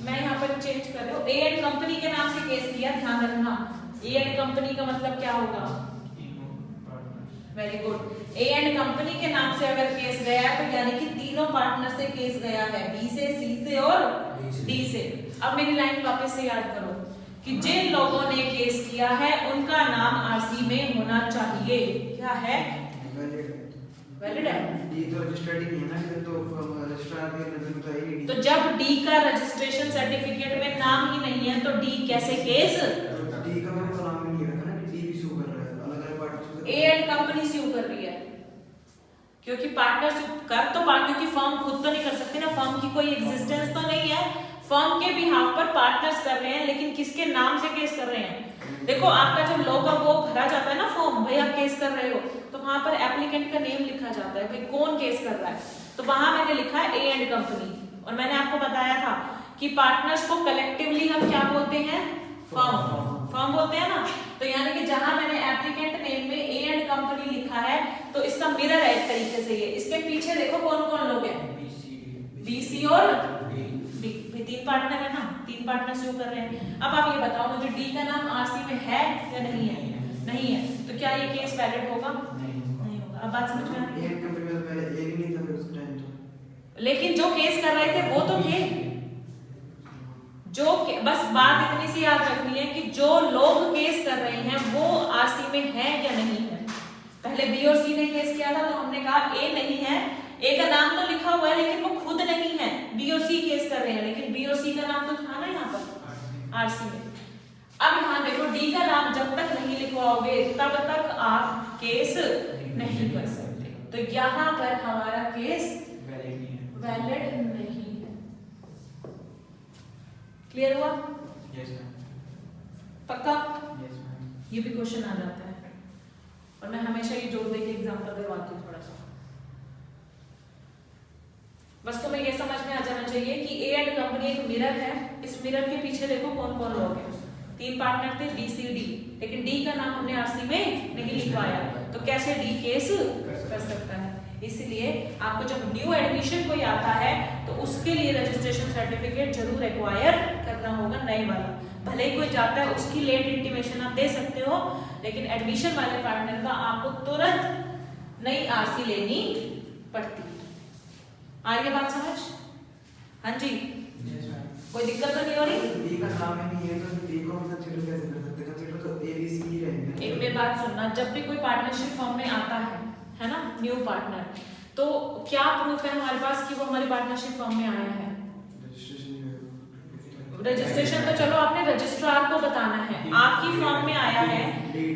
मैं यहाँ पर चेंज कर रही हूँ। ए एंड कंपनी के नाम से केस किया, ध्यान रखना, ए एंड कंपनी का मतलब क्या होगा? Very good. A and company के नाम से अगर केस गया है तो यानी कि तीनों पार्टनर से केस गया है, बी से, सी से और डी से। अब मेरी लाइन वापस से याद करो कि जिन लोगों ने केस किया है उनका नाम आरसी में होना चाहिए। क्या है? वैलिड है। डी तो रजिस्टर्ड ही नहीं है ना, तो रजिस्ट्रार के नजर में तो है ही। तो जब डी का रजिस्ट्रेशन सर्टिफिकेट में नाम ही नहीं है तो डी कैसे केस? डी का मतलब नाम ही नहीं रखा ना कि डी भी सू कर रहा है, अलग-अलग पार्टनर। ए एंड कंपनी सू कर रही है क्योंकि पार्टनर कर तो क्योंकि फर्म खुद तो नहीं कर सकती ना, फर्म की कोई एग्जिस्टेंस तो नहीं है, फर्म के बिहाफ पर पार्टनर्स कर रहे हैं, लेकिन किसके नाम से केस कर रहे हैं? देखो आपका जब लॉ का वो भरा जाता है ना फॉर्म, भाई आप केस कर रहे हो, तो वहां पर एप्लीकेंट का नेम लिखा जाता है, भाई कौन केस कर रहा है, तो वहां मैंने लिखा है ए एंड कंपनी। और मैंने आपको बताया था कि पार्टनर्स को कलेक्टिवली हम क्या बोलते हैं? फर्म बोलते हैं ना। तो यानी कि जहां मैंने एप्लीकेंट नेम में ए एंड कंपनी लिखा है तो इसका मिरर है एक तरीके से ये। इसके पीछे देखो कौन कौन लोग हैं? बी सी और डी। तीन पार्टनर है ना, तीन पार्टनर शो कर रहे हैं। अब आप ये बताओ मुझे, डी का नाम आरसी में है या नहीं है? नहीं है, तो क्या ये केस वैलिड होगा? नहीं होगा। अब बात समझ में आ रही है? कंपनी में पहले ए भी नहीं था फिर उस टाइम तो, लेकिन जो केस कर रहे थे वो तो थे, जो बस बात इतनी सी याद रखनी है कि जो लोग केस कर रहे हैं वो आरसी में है या नहीं है। पहले बी और सी ने केस किया था तो हमने कहा ए नहीं है, ए का नाम तो लिखा हुआ है लेकिन वो खुद नहीं है, बी और सी केस कर रहे हैं, लेकिन बी और सी का नाम तो था ना यहाँ पर आरसी में। अब यहाँ देखो, डी का नाम जब तक नहीं लिखवाओगे तब तक आप केस नहीं कर सकते, तो यहाँ पर हमारा केस वैलिड नहीं है। क्लियर हुआ? Yes ma'am. पक्का? Yes ma'am. ये भी क्वेश्चन आ जाता है और मैं हमेशा ये जोड़ दे के एग्जांपल करवाती हूँ थोड़ा सा, बस तुम्हें ये समझ में आ जाना चाहिए कि ए एंड कंपनी एक मिरर है, इस मिरर के पीछे देखो कौन कौन लोग हैं। तीन पार्टनर थे बी सी डी, लेकिन डी का नाम हमने आरसी में नहीं लिखवाया, तो कैसे डी केस कर सकता है? इसलिए आपको जब न्यू एडमिशन कोई आता है तो उसके लिए रजिस्ट्रेशन सर्टिफिकेट जरूर एक्वायर करना होगा, नए वाला। भले ही कोई जाता है उसकी लेट इंटीमेशन आप दे सकते हो, लेकिन एडमिशन वाले पार्टनर का आपको तुरंत नई आरसी लेनी पड़ती है। आ रही है बात समझ? हाँ जी, कोई दिक्कत तो नहीं हो रही? डी का नाम ही नहीं है तो डी को हम कंसीडर कैसे कर सकते हैं? कंसीडर तो ए बी सी ही रहेंगे। एक मेरी बात सुनना, जब भी कोई पार्टनरशिप फॉर्म में आता है ना, न्यू पार्टनर, तो क्या प्रूफ है हमारे पास कि वो हमारी पार्टनरशिप फॉर्म में आया है? रजिस्ट्रेशन तो चलो आपने रजिस्ट्रार को बताना है, आपकी फॉर्म में आया है,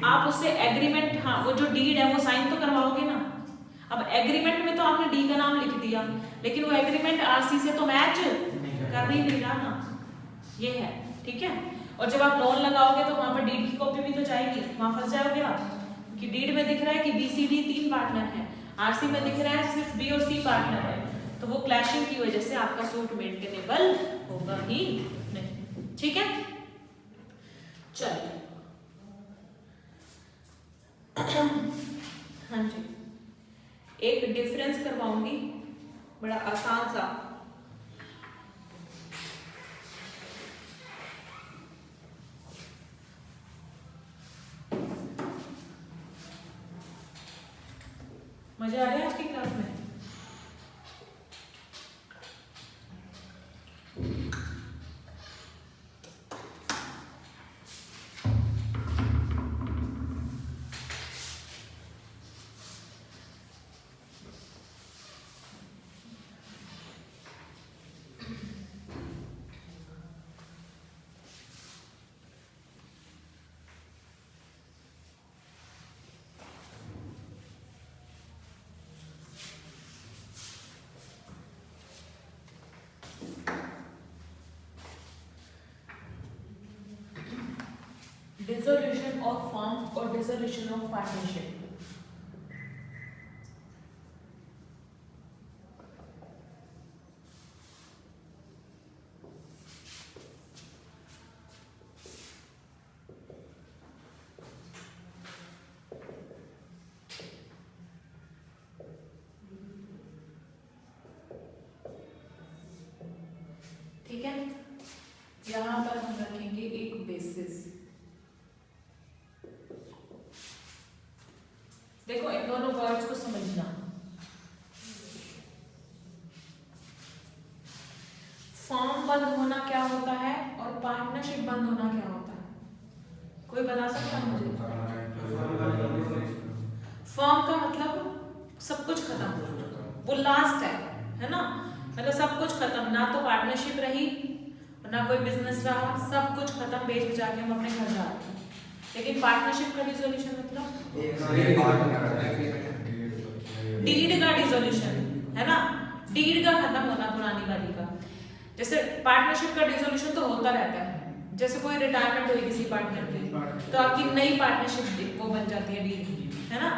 आप उससे एग्रीमेंट, हाँ वो जो डीड है वो साइन तो करवाओगे ना। अब एग्रीमेंट में तो आपने डी का नाम लिख दिया, लेकिन वो एग्रीमेंट आरसी से तो मैच कर ही नहीं रहा ना, ये है। ठीक है, और जब आप लोन लगाओगे तो वहां पर डीड की कॉपी भी तो जाएगी, वहां फंस जाओगे आप कि डीड में दिख रहा है कि बी सी डी 3 पार्टनर है, आरसी में दिख रहा है सिर्फ बी और सी पार्टनर है, तो वो क्लैशिंग की वजह से आपका सूट मेंटेनेबल होगा ही नहीं। ठीक है, चलिए हाँ जी, एक डिफरेंस करवाऊंगी बड़ा आसान सा। मजा आ रहा है आज की क्लास में? Dissolution of firm or dissolution of partnership. ठीक है, यहां पर हम रखेंगे एक बेसिस। देखो इन दोनों वर्ड्स को समझना। फर्म बंद होना क्या होता है और पार्टनरशिप बंद होना क्या होता है? कोई बता सकता है मुझे? फर्म का मतलब सब कुछ खत्म, वो लास्ट है ना, मतलब सब कुछ खत्म, ना तो पार्टनरशिप रही ना कोई बिजनेस रहा, सब कुछ खत्म, बेच जाके हम अपने घर जा रहे हैं। लेकिन पार्टनरशिप का डिसोल्यूशन मतलब डीड का डिसोल्यूशन है ना, डीड का खत्म होना पुरानी वाली का। जैसे पार्टनरशिप का डिसोल्यूशन तो होता रहता है, जैसे कोई रिटायरमेंट हुई किसी पार्टनर की तो आपकी नई पार्टनरशिप वो बन जाती है डीड, है ना।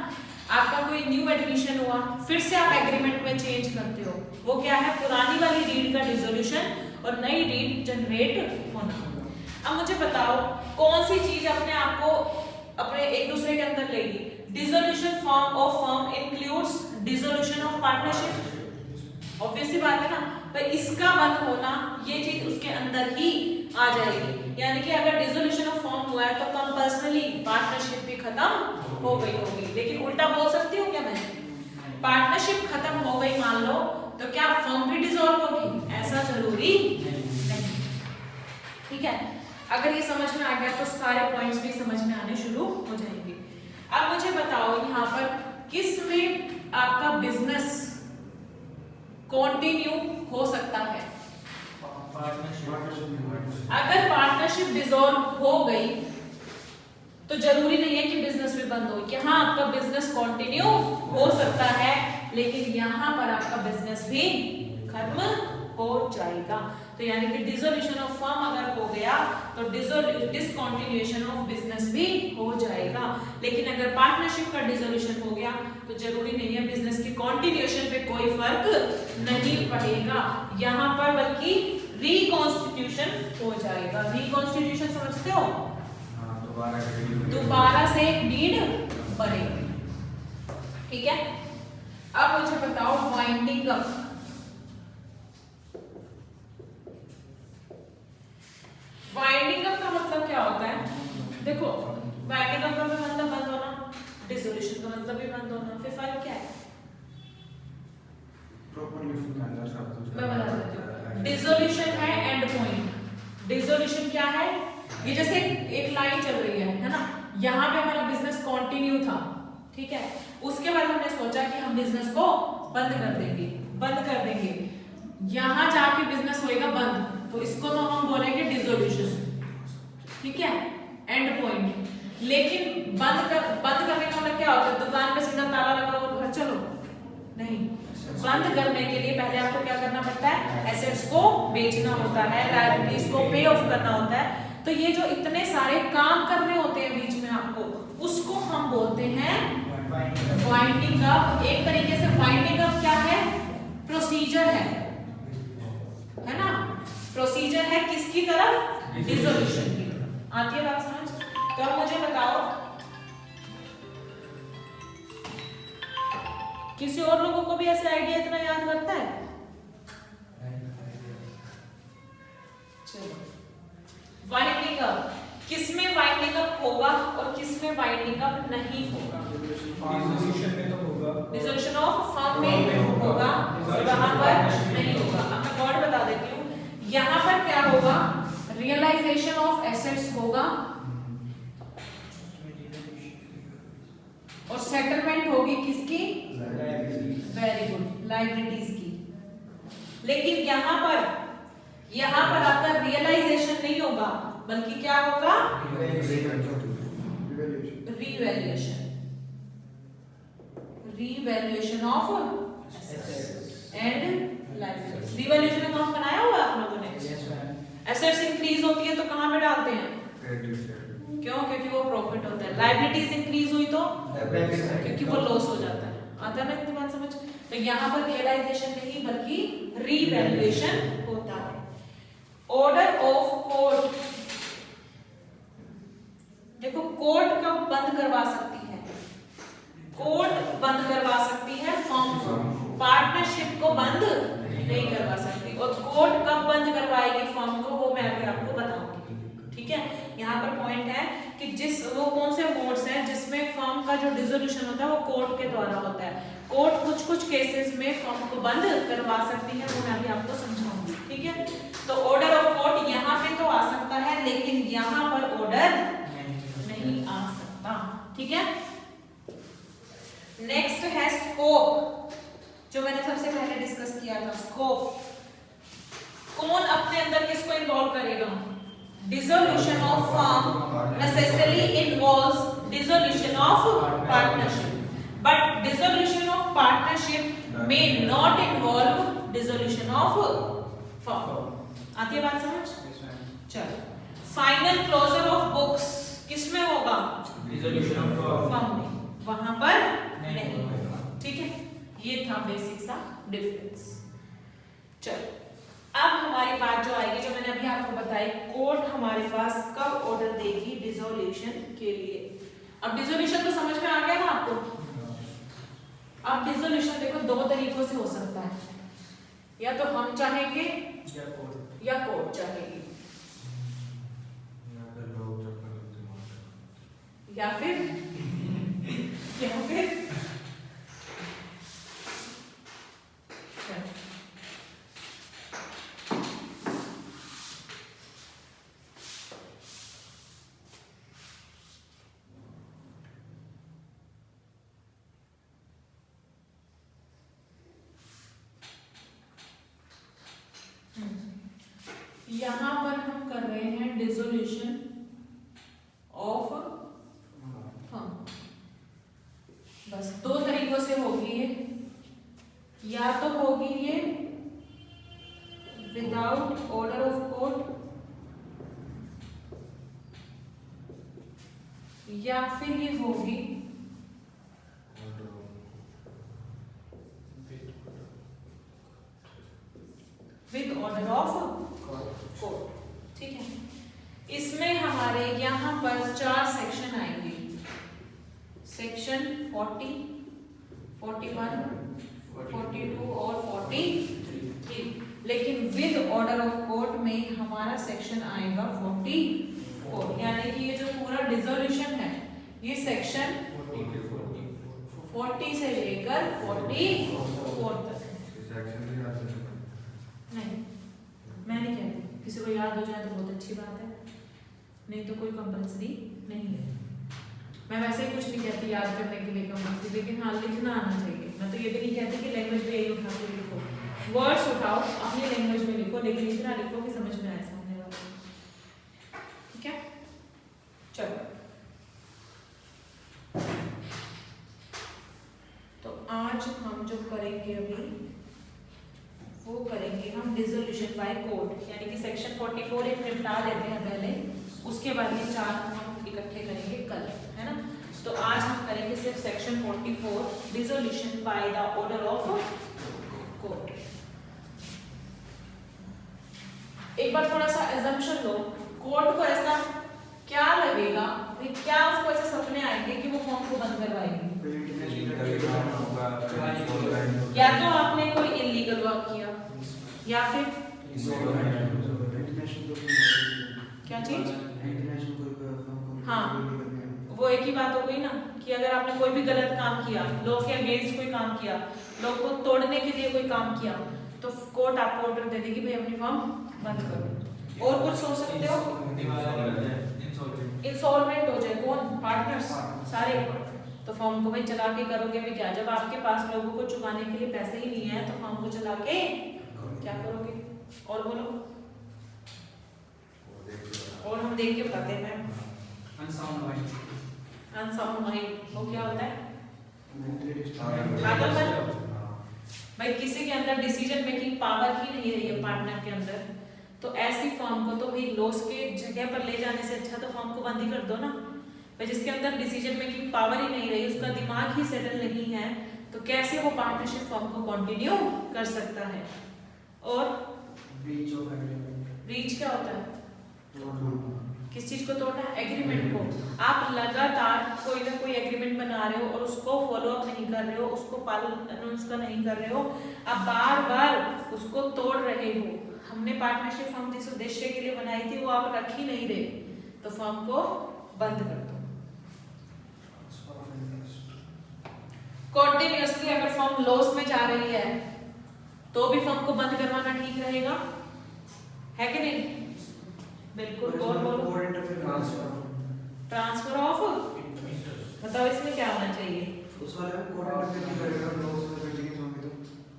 आपका कोई न्यू एडमिशन हुआ, फिर से आप एग्रीमेंट में चेंज करते हो, वो क्या है, पुरानी वाली डीड का डिसोल्यूशन और नई डीड जनरेट होना। अब मुझे बताओ कौन सी चीज अपने आप को अपने एक दूसरे के अंदर लेगी? Dissolution form of firm includes dissolution of partnership, obvious सी बात है ना। पर इसका बंद होना ये चीज उसके अंदर ही आ जाएगी, यानी कि अगर डिसोल्यूशन ऑफ फर्म हुआ है तो कंपल्सरली पार्टनरशिप भी खत्म हो गई होगी। लेकिन उल्टा बोल सकती हूँ क्या मैं? पार्टनरशिप खत्म हो गई मान लो तो क्या फर्म भी डिसॉल्व होगी? ऐसा जरूरी नहीं। ठीक है, अगर ये समझ में आ गया तो सारे पॉइंट्स भी समझ में आने शुरू हो जाएंगे। अब मुझे बताओ यहाँ पर किस में आपका बिजनेस कंटिन्यू हो सकता है? अगर पार्टनरशिप डिसॉल्व हो गई तो जरूरी नहीं है कि बिजनेस भी बंद हो, यहाँ आपका बिजनेस कंटिन्यू हो सकता है, लेकिन यहाँ पर आपका बिजनेस भी खत्म हो जाएगा। तो यानी कि डिसोल्यूशन ऑफ फर्म अगर हो गया तो डिसकंटिन्यूएशन ऑफ बिजनेस भी हो जाएगा। लेकिन अगर पार्टनरशिप का डिसोल्यूशन हो गया तो जरूरी नहीं है, बिजनेस की कंटिन्यूएशन पे कोई फर्क नहीं पड़ेगा यहाँ पर, बल्कि रिकॉन्स्टिट्यूशन हो जाएगा। रिकॉन्स्टिट्यूशन समझते हो? दोबारा से एक डीड बनेगी। ठीक है, अब मुझे बताओ वाइंडिंग अप। वाइंडिंग अप का मतलब क्या होता है? देखो वाइंडिंग अप का मतलब बंद होना, डिसोल्यूशन का मतलब भी बंद होना, फिर फर्क क्या है? मैं बता देती हूँ। डिसोल्यूशन है एंड पॉइंट। डिसोल्यूशन क्या है? ये जैसे एक लाइन चल रही है ना, यहाँ पे हमारा बिजनेस कंटिन्यू था, ठीक है, उसके बाद हमने सोचा कि हम बिजनेस को बंद कर देंगे, यहाँ जाके बिजनेस होएगा बंद, तो इसको तो हम बोलेंगे डिसोल्यूशन। ठीक है, एंड पॉइंट। लेकिन बंद करने का मतलब क्या होता है? दुकान पे सीधा ताला लगा और घर चलो, नहीं, बंद करने के लिए पहले आपको क्या करना पड़ता है, एसेट्स को बेचना होता है, लायबिलिटीज को पे ऑफ करना होता है। तो ये जो इतने सारे काम करने होते हैं बीच में आपको, उसको हम बोलते हैं वाइंडिंग अप। एक तरीके से वाइंडिंग अप क्या है, प्रोसीजर है ना, प्रोसीजर है किसकी तरफ, डिसोल्यूशन की तरफ। आती है बात समझ? तो अब मुझे बताओ, किसी और लोगों को भी ऐसे आइडिया इतना याद करता है? चलो, वाइंडिंग अप, किसमें वाइंडिंग अप होगा और किसमें वाइंडिंग अप नहीं होगा? डिसोल्यूशन में तो होगा, डिसोल्यूशन ऑफ फर्म में होगा, वहां पर नहीं होगा। अब मैं वर्ड बता देती हूँ, यहाँ पर क्या होगा, रियलाइजेशन ऑफ एसेट्स होगा और सेटलमेंट होगी किसकी, वेरी गुड, लायबिलिटीज की। लेकिन यहाँ पर आपका रियलाइजेशन नहीं होगा, बल्कि क्या होगा, revaluation of and liabilities. Revaluation account बनाया हुआ है आप लोगों ने? एसेट्स इंक्रीज होती है तो कहाँ पे डालते हैं, क्यों? क्योंकि वो प्रॉफिट होता है। लायबिलिटीज इंक्रीज हुई तो क्योंकि वो लॉस हो जाता है। आता है ना इतनी बात समझ? तो यहाँ पर रियलाइजेशन नहीं बल्कि रीवैल्यूएशन होता है। ऑर्डर ऑफ कोर्ट, देखो कोर्ट कब बंद करवा सकती है, कोर्ट बंद करवा सकती है फर्म को, पार्टनरशिप को बंद नहीं करवा सकती। और कोर्ट कब बंद करवाएगी फर्म को, वो मैं अभी आपको बताऊंगी। ठीक है, यहाँ पर पॉइंट है कि वो कौन से मोड्स हैं जिसमें फर्म का जो डिसोल्यूशन होता है वो कोर्ट के द्वारा होता है। कोर्ट कुछ केसेस में फर्म को बंद करवा सकती है, वो मैं अभी आपको समझाऊंगी। ठीक है, तो ऑर्डर ऑफ कोर्ट यहाँ पे तो आ सकता है, लेकिन यहाँ पर ऑर्डर नहीं आ सकता। ठीक है, नेक्स्ट है स्कोप, जो मैंने सबसे पहले डिस्कस किया था। स्कोप, कौन अपने अंदर किसको इन्वॉल्व करेगा? Dissolution of firm necessarily involves dissolution of partnership, but dissolution of partnership may not involve dissolution of firm. आती है बात समझ? चलो, फाइनल क्लोजर ऑफ बुक्स किसमें होगा? डिसोल्यूशन ऑफ फर्म में, वहां पर नहीं होगा। ठीक है, ये था बेसिक सा डिफरेंस। चलो, अब हमारी बात जो आएगी, जो मैंने अभी आपको बताई, कोर्ट हमारे पास कब ऑर्डर देगी डिसोल्यूशन के लिए। अब डिसोल्यूशन तो समझ में आ गया ना आपको? अब डिसोल्यूशन देखो दो तरीकों से हो सकता है, या तो हम चाहेंगे या कोर्ट चाहेगी, या फिर यहाँ पर हम कर रहे हैं डिसोल्यूशन ऑफ फर्म। बस दो तरीकों से होगी ये, या तो होगी ये विदाउट ऑर्डर ऑफ कोर्ट, या फिर ये होगी विद ऑर्डर ऑफ कोर्ट। ठीक है, इसमें हमारे यहाँ पर 4 सेक्शन आएंगे, सेक्शन 40, 41, 42 और 43। लेकिन विद ऑर्डर ऑफ कोर्ट में हमारा सेक्शन आएगा 44, यानी कि ये जो पूरा डिसोल्यूशन है ये सेक्शन 40 से लेकर 44 तक है। नहीं, मैं नहीं कहती, किसी को याद हो जाए तो बहुत अच्छी बात है, नहीं तो कोई कंपल्सरी नहीं है। मैं वैसे ही कुछ नहीं कहती याद करने के लिए कंपल्सरी, लेकिन हाँ लिखना आना चाहिए। मैं तो ये भी नहीं कहती कि लैंग्वेज में यही उठा के लिखो, वर्ड्स उठाओ अपनी लैंग्वेज में लिखो, लेकिन इतना लिखो कि समझ में आए सामने वाले। ठीक है, चलो तो आज आज हम जो करेंगे अभी वो करेंगे हम डिसोल्यूशन बाय कोर्ट, यानी कि सेक्शन 44 एक निपटा देते हैं पहले, उसके बाद ये 4 हम इकट्ठे करेंगे कल, है ना। तो आज हम करेंगे सिर्फ section 44 dissolution by the order of court. एक बार थोड़ा सा एजम्पशन लो, कोर्ट को ऐसा क्या लगेगा, क्या उसको ऐसे सपने आएंगे कि वो फॉर्म को बंद करवाएगी? या तो आपने कोई इलीगल वर्क किया या फिर क्या चीज? हाँ, वो एक ही बात हो गई ना कि अगर आपने कोई भी गलत काम किया, लॉ के अगेंस्ट कोई काम किया, लॉ को तोड़ने के लिए कोई काम किया, तो कोर्ट आपको ऑर्डर दे देगी भाई अपनी फर्म बंद करो। और कुछ सोच सकते हो? इंसॉल्वेंट हो जाए कौन? पार्टनर्स सारे। तो फर्म को भाई चला के करोगे भी क्या? जब आपके पास लोगों को चुकाने के लिए पैसे ही नहीं है तो फर्म को चला के क्या करोगे? और बोलो, और हम देख के बताते हैं। अनसाउंड माइंड वो क्या होता है? पागलपन। भाई किसी के अंदर डिसीजन मेकिंग पावर ही नहीं रही है पार्टनर के अंदर, तो ऐसी फर्म को तो भाई लॉस के जगह पर ले जाने से अच्छा तो फर्म को बंद ही कर दो ना। भाई जिसके अंदर डिसीजन मेकिंग पावर ही नहीं रही, उसका दिमाग ही सेटल नहीं है, तो कैसे वो पार्टनरशिप फर्म को कंटिन्यू कर सकता है? और ब्रीच क्या होता है? किस चीज को तोड़ना है? एग्रीमेंट को। आप लगातार कोई ना कोई एग्रीमेंट बना रहे हो और उसको फॉलो अप नहीं कर रहे हो, उसको पालन उसका नहीं कर रहे हो, आप बार बार उसको तोड़ रहे हो। हमने पार्टनरशिप फर्म जिस उद्देश्य के लिए बनाई थी वो आप रख ही नहीं रहे, तो फर्म को बंद कर दो। कॉन्टिन्यूअसली अगर फर्म लॉस में जा रही है तो भी फर्म को बंद करवाना ठीक रहेगा, है कि नहीं? बिल्कुल। और बोलो, ट्रांसफर ऑफ, बताओ इसमें क्या होना चाहिए? उस वाले में कोर्ट इंटरफेयर क्यों करेगा? लॉस में कंटीन्यूअस होंगे तो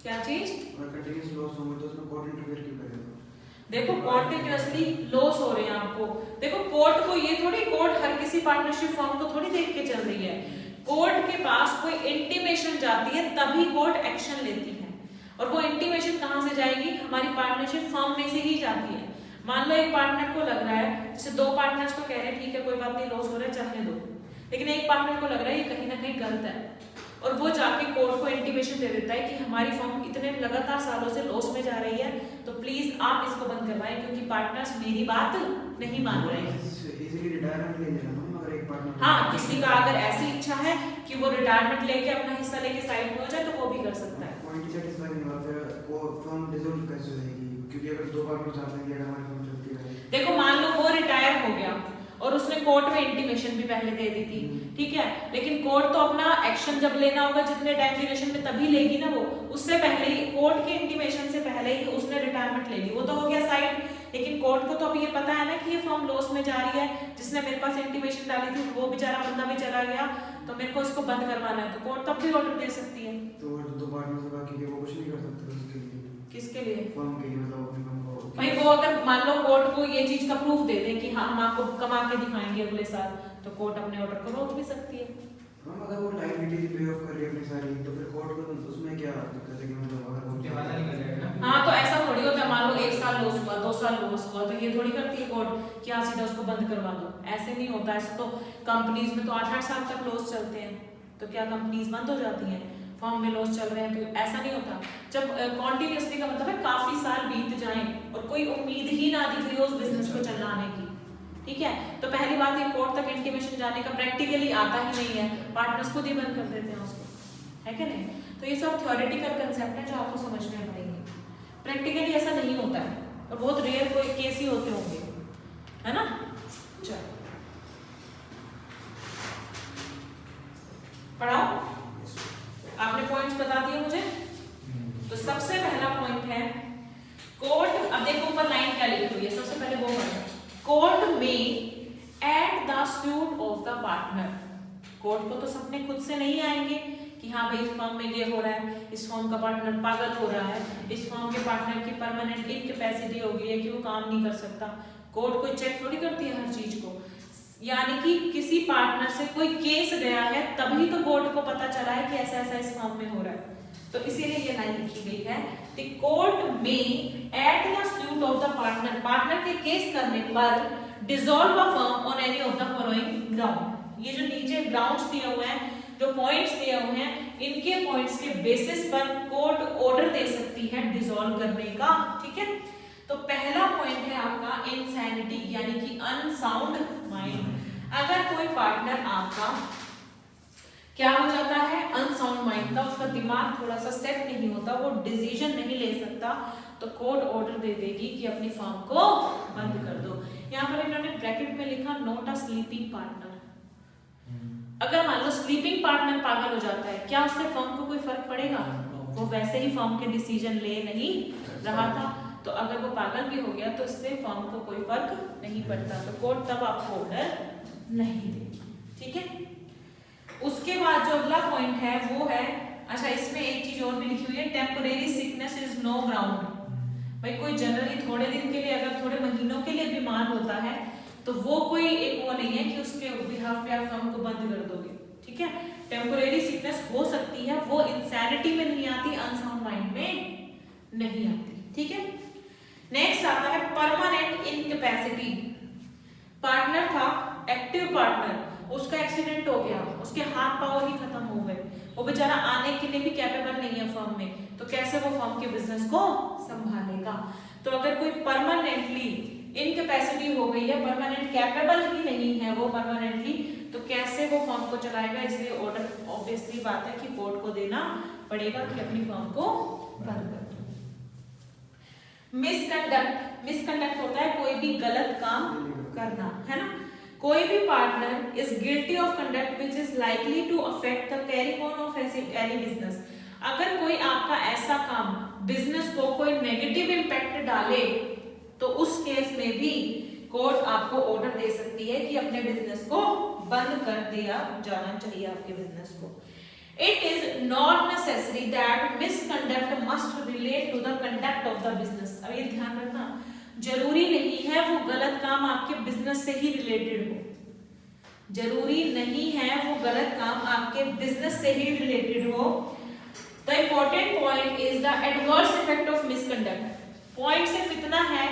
क्या चीज? अगर कंटीन्यूअस लॉस होंगे तो उसमें कोर्ट इंटरफेयर क्यों करेगा? देखो कॉन्टिन्यूअसली लॉस हो रहे हैं आपको, देखो कोर्ट को ये थोड़ी, कोर्ट हर किसी पार्टनरशिप फर्म को थोड़ी देख के चल रही है। कोर्ट के पास कोई इंटीमेशन जाती है तभी कोर्ट एक्शन लेती है, और वो इंटीमेशन कहाँ से जाएगी? हमारी पार्टनरशिप फर्म में से ही जाती है। मान लो एक पार्टनर को लग रहा है, जैसे 2 पार्टनर्स तो कह रहे हैं ठीक है कोई बात नहीं लॉस हो रहा है चलने दो, लेकिन एक पार्टनर को लग रहा है ये कहीं ना कहीं गलत है, और वो जाके कोर्ट को इंटीमेशन दे देता है कि हमारी फर्म इतने लगातार सालों से लॉस में जा रही है, तो प्लीज आप इसको बंद करवाएं क्योंकि पार्टनर्स मेरी बात नहीं मान रहे हैं। इजीली रिटायरमेंट ले लेना ना, अगर एक पार्टनर, हाँ, किसी का अगर ऐसी इच्छा है कि वो रिटायरमेंट लेके अपना हिस्सा लेके साइड में हो जाए तो वो भी कर सकता है। पॉइंट सेटिस्फाई नहीं हुआ फिर वो फर्म डिसॉल्व कैसे हो जाएगी? क्योंकि अगर 2 पार्टनर चाहते हैं कि अगर हमारी फर्म चलती रहे। देखो मान लो वो रिटायर हो गया और उसने कोर्ट में इंटीमेशन भी पहले दे दी थी, ठीक है, लेकिन कोर्ट तो अपना एक्शन जब लेना होगा जितने टाइम ड्यूरेशन में तभी लेगी ना, वो उससे पहले ही कोर्ट के इंटीमेशन से पहले ही उसने रिटायरमेंट ले ली, वो तो हो गया साइड। लेकिन कोर्ट को तो अब ये पता है ना कि ये फर्म लॉस में जा रही है, जिसने मेरे पास इंटीमेशन डाली थी वो बेचारा बंदा भी चला गया, तो मेरे को इसको बंद करवाना है, तो कोर्ट तब भी ऑर्डर दे सकती है। तो 2 पार्टनर से बाकी के वो कुछ नहीं कर सकते उसके लिए? किसके लिए? फर्म के लिए, मतलब अपनी फर्म को। भाई वो अगर मान लो कोर्ट को ये चीज का प्रूफ दे दे कि हाँ हम आपको कमा के दिखाएंगे अगले साल, तो कोर्ट अपने ऑर्डर को रोक भी सकती है। हम अगर वो लायबिलिटी पे ऑफ कर रही है अपनी सारी, तो फिर कोर्ट को उसमें क्या दिक्कत है कि मतलब अगर वो दिवाला नहीं करेगा ना। हाँ, तो ऐसा थोड़ी होता है, मान लो 1 साल लॉस हुआ, 2 साल लॉस हुआ, तो ये थोड़ी करती है कोर्ट कि हाँ सीधा उसको बंद करवा दो, ऐसे नहीं होता। ऐसे तो कंपनीज में तो 8-8 साल तक लॉस चलते हैं, तो क्या कंपनीज बंद हो जाती हैं? फर्म में लॉस चल रहे हैं तो ऐसा नहीं होता। जब कॉन्टिन्यूसली का मतलब है काफी साल बीत जाएं और कोई उम्मीद ही ना दिख रही हो उस बिजनेस को चलाने की, ठीक है, तो पहली बात ये कोर्ट तक इंटीमेशन जाने का प्रैक्टिकली आता ही नहीं है, पार्टनर्स खुद ही बंद कर देते हैं उसको, है कि नहीं? तो ये सब थ्योरेटिकल कंसेप्ट है जो आपको समझने पड़ेंगे, प्रैक्टिकली ऐसा नहीं होता है और बहुत रेयर कोई केस ही होते होंगे, है ना? चलो पढ़ाओ, आपने पॉइंट्स बता दिए मुझे। तो सबसे पहला पॉइंट है कोर्ट, अब देखो ऊपर लाइन क्या लिखी हुई है, सबसे पहले वो पढ़ो, कोर्ट में at the suit of the partner. Court को तो सपने खुद से नहीं आएंगे कि हाँ भाई इस फर्म में ये हो रहा है, इस फर्म का पार्टनर पागल हो रहा है, इस फर्म के पार्टनर की परमानेंट इनकैपेसिटी हो गई है कि वो काम नहीं कर सकता। कोर्ट कोई चेक थोड़ी करती है हर चीज को, यानी कि किसी पार्टनर से कोई केस गया है तभी तो कोर्ट को पता चला है कि ऐसा ऐसा इस फर्म में हो रहा है। तो इसीलिए ये लाइन लिखी गई है, द कोर्ट में at the suit of the partner, partner के केस करने पर dissolve a firm on any of the following ground. ये जो नीचे ग्राउंड्स दिए हुए हैं, जो पॉइंट्स दिए हुए हैं, इनके पॉइंट्स के बेसिस पर कोर्ट ऑर्डर दे सकती है डिसॉल्व करने का। ठीक है, तो पहला पॉइंट है आपका इंसैनिटी, यानी कि अनसाउंड माइंड। अगर कोई पार्टनर आपका क्या हो जाता है, अनसाउंड माइंड का, उसका दिमाग थोड़ा सा सेट नहीं होता, वो डिसीजन नहीं ले सकता, तो कोर्ट ऑर्डर दे देगी कि अपनी फर्म को बंद कर दो। यहाँ पर इन्होंने ब्रैकेट में लिखा नॉट अ स्लीपिंग पार्टनर। अगर मान लो स्लीपिंग पार्टनर पागल हो जाता है, क्या उससे फर्म को कोई फर्क पड़ेगा? वो वैसे ही फर्म के डिसीजन ले नहीं रहा था, तो अगर वो पागल भी हो गया तो इससे फर्म को कोई फर्क नहीं पड़ता, तो कोर्ट तब आपको ऑर्डर नहीं देगी। ठीक है, उसके बाद जो अगला पॉइंट है वो है, अच्छा इसमें एक चीज और भी लिखी हुई है, temporary sickness is no ground. भाई कोई जनरली थोड़े दिन के लिए, अगर थोड़े महीनों के लिए बीमार होता है तो वो कोई एक वो नहीं है कि उसके बिहाफ पे आप फर्म को बंद कर दोगे। ठीक है, टेम्परेरी सिकनेस हो सकती है, वो इंसैनिटी में नहीं आती, अनसाउंड माइंड में नहीं आती। ठीक है, नेक्स्ट आता है परमानेंट इनकैपेसिटी। पार्टनर था, एक्टिव पार्टनर, उसका एक्सीडेंट हो गया, उसके हाथ पांव ही खत्म हो गए, वो बेचारा आने के लिए भी कैपेबल नहीं है फर्म में, तो कैसे वो फर्म के बिजनेस को संभालेगा? तो अगर कोई परमानेंटली इनकैपेसिटी हो गई है, परमानेंट कैपेबल ही नहीं है वो परमानेंटली, तो कैसे वो फर्म को चलाएगा? इसलिए ऑर्डर ऑब्वियसली बात है कि कोर्ट को देना पड़ेगा कि अपनी फर्म को बंद कर दो। मिसकंडक्ट, मिसकंडक्ट होता है कोई भी गलत काम करना, है ना। कोई भी partner is guilty of conduct which is likely to affect the carrying on of any business. अगर कोई आपका ऐसा काम बिजनेस को कोई नेगेटिव इंपैक्ट डाले तो उस केस में भी कोर्ट आपको ऑर्डर दे सकती है कि अपने बिजनेस को बंद कर दिया जाना चाहिए आपके बिजनेस को। It is not necessary that misconduct must relate to the conduct of the business. अब ये ध्यान रखना, जरूरी नहीं है वो गलत काम आपके बिजनेस से ही रिलेटेड हो, जरूरी नहीं है वो गलत काम आपके बिजनेस से ही रिलेटेड हो। The important point is the adverse effect of misconduct. Point सिर्फ इतना है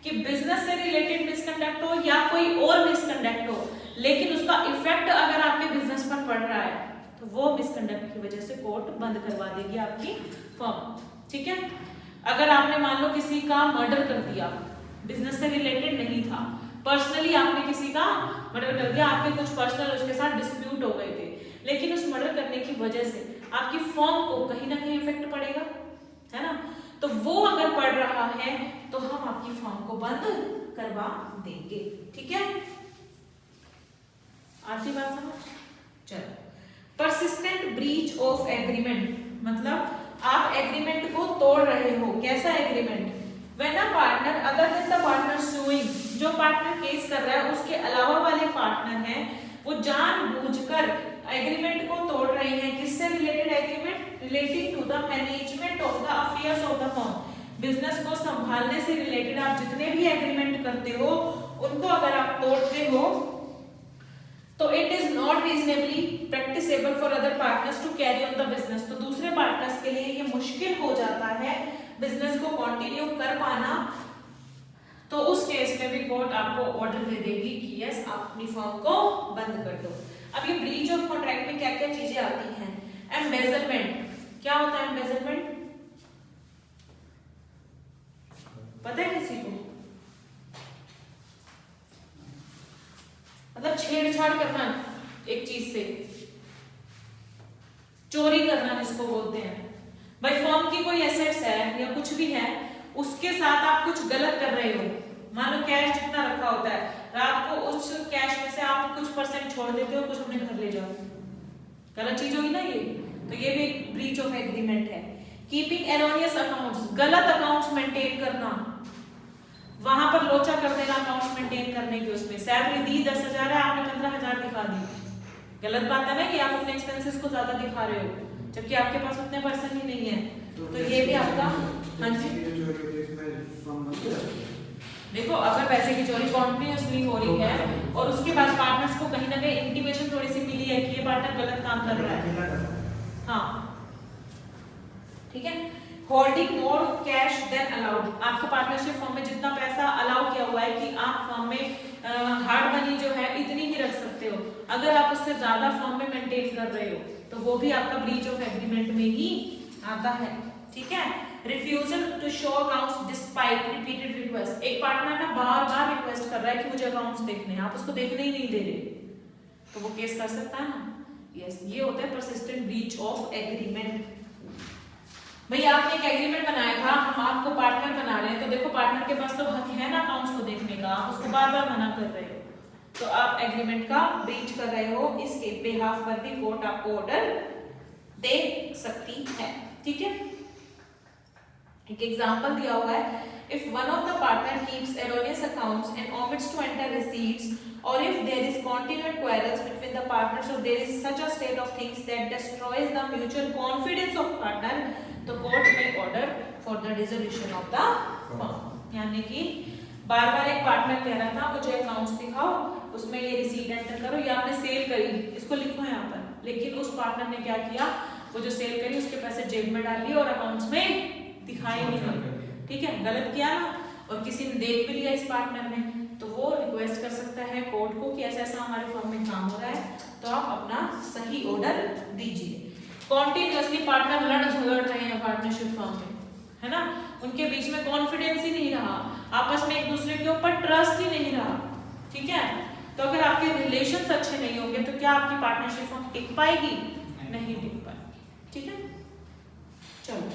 कि बिजनेस से रिलेटेड मिसकंडक्ट हो या कोई और मिसकंडक्ट हो, लेकिन उसका इफेक्ट अगर आपके बिजनेस पर पड़ रहा है तो वो मिसकंडक्ट की वजह से कोर्ट बंद करवा देगी आपकी फर्म। ठीक है, अगर आपने मान लो किसी का मर्डर कर दिया, बिजनेस से रिलेटेड नहीं था, पर्सनली आपने किसी का मर्डर कर दिया, आपके कुछ पर्सनल उसके साथ डिस्प्यूट हो गए थे, लेकिन उस मर्डर करने की वजह से आपकी फर्म को कहीं ना कहीं इफेक्ट पड़ेगा, है ना। तो वो अगर पड़ रहा है तो हम आपकी फर्म को बंद करवा देंगे। ठीक है, आखिरी बात समझ। चलो, परसिस्टेंट ब्रीच ऑफ एग्रीमेंट, मतलब आप एग्रीमेंट को तोड़ रहे हो। कैसा agreement? When a partner other than the partner sewing, जो पार्टनर केस कर रहा है उसके अलावा वाले पार्टनर हैं, वो जानबूझकर एग्रीमेंट को तोड़ रहे हैं। किससे related agreement? Relating to the management of the affairs of the firm. Business को संभालने से रिलेटेड आप जितने भी एग्रीमेंट करते हो उनको अगर आप तोड़ते हो तो it is not reasonably practicable for other partners to carry on the business. तो दूसरे पार्टनर्स के लिए ये मुश्किल हो जाता है बिजनेस को कंटिन्यू कर पाना। तो उस केस में भी कोर्ट आपको ऑर्डर दे देगी कि यस, आप अपनी फर्म को बंद कर दो। अब ये ब्रीच ऑफ कॉन्ट्रैक्ट में क्या क्या चीजें आती हैं? एम्बेजलमेंट। क्या होता है एम्बेजलमेंट? पता है किसी को? मतलब छेड़छाड़ करना एक चीज से, चोरी करना जिसको बोलते हैं। भाई फर्म की कोई एसेट्स है या कुछ भी है, उसके साथ आप कुछ गलत कर रहे हो। मान लो कैश जितना रखा होता है, रात को उस कैश में से आप कुछ परसेंट छोड़ देते हो, कुछ अपने घर ले जाओ, गलत चीज होगी ना ये। तो ये भी एक ब्रीच ऑफ एग्रीमेंट है। कीपिंग एरोनियस अकाउंट्स, गलत अकाउंट्स मेंटेन करना, वहां पर लोचा कर देना अकाउंट्स मेंटेन करने के। उसमें सैलरी दी 10,000 है, आपने 15,000 दिखा दी, गलत बात है ना कि आप अपने एक्सपेंसेस को ज्यादा दिखा रहे हो जबकि आपके पास उतने पर्सन ही नहीं है। तो ये भी आपका, हाँ जी देखो, अगर पैसे की चोरी कॉन्टिन्यूसली हो रही है और उसके बाद पार्टनर्स को कहीं ना कहीं इंटीमेशन थोड़ी सी मिली है कि ये पार्टनर गलत काम कर रहा है, हाँ, ठीक है। Holding more cash than allowed, आपको पार्टनरशिप फॉर्म में जितना पैसा अलाउ किया हुआ है कि आप फॉर्म में हार्ड मनी जो है इतनी ही रख सकते हो, अगर आप उससे ज्यादा फॉर्म में मेंटेन कर रहे हो तो वो भी आपका ब्रीच ऑफ एग्रीमेंट में ही आता है, ठीक है। Refusal to show accounts despite repeated request, एक पार्टनर ना बार बार रिक्वेस्ट कर रहा है कि मुझे अकाउंट्स देखने हैं, आप उसको देखने ही नहीं दे रहे, तो वो केस कर सकता है ना। यस, ये होता है परसिस्टेंट ब्रीच ऑफ एग्रीमेंट। भैया आपने एक एग्रीमेंट बनाया था, हम आपको पार्टनर बना रहे हैं, तो देखो पार्टनर के पास तो हक है ना अकाउंट्स को देखने का, आप उसको बार बार मना कर रहे हो, तो आप एग्रीमेंट का ब्रीच कर रहे हो, इसके बिहाफ पर भी कोर्ट आपको ऑर्डर दे सकती है, ठीक है। एक एग्जांपल दिया हुआ है, if one of the partner keeps erroneous accounts and omits to enter receipts, or if there is continued quarrels between the partners, or there is such a state of things that destroys the mutual confidence of partner, the court may order for the dissolution of the firm। यानी कि बार बार एक पार्टनर कह रहा था मुझे अकाउंट्स दिखाओ, उसमें ये रिसीट एंटर करो, या आपने सेल करी, इसको लिखो यहाँ पर, लेकिन उस पार्टनर ने क्या किया, वो जो सेल करी उसके पैसे जेब में डाल लिए और अकाउंट्स में दिखाई नहीं, ठीक है, गलत किया ना, और किसी ने देख भी लिया इस पार्टनर ने, तो वो रिक्वेस्ट कर सकता है कोर्ट को कि ऐसा ऐसा हमारे फर्म में काम हो रहा है, तो आप अपना सही ऑर्डर दीजिए। कॉन्टिन्यूअसली पार्टनर लड़ झगड़ रहे हैं पार्टनरशिप फर्म में, है ना, उनके बीच में कॉन्फिडेंस ही नहीं रहा, आपस में एक दूसरे के ऊपर ट्रस्ट ही नहीं रहा, ठीक है, तो अगर आपके रिलेशंस अच्छे नहीं होंगे तो क्या आपकी पार्टनरशिप फर्म टिक पाएगी? नहीं टिक पाएगी, ठीक है। चलो,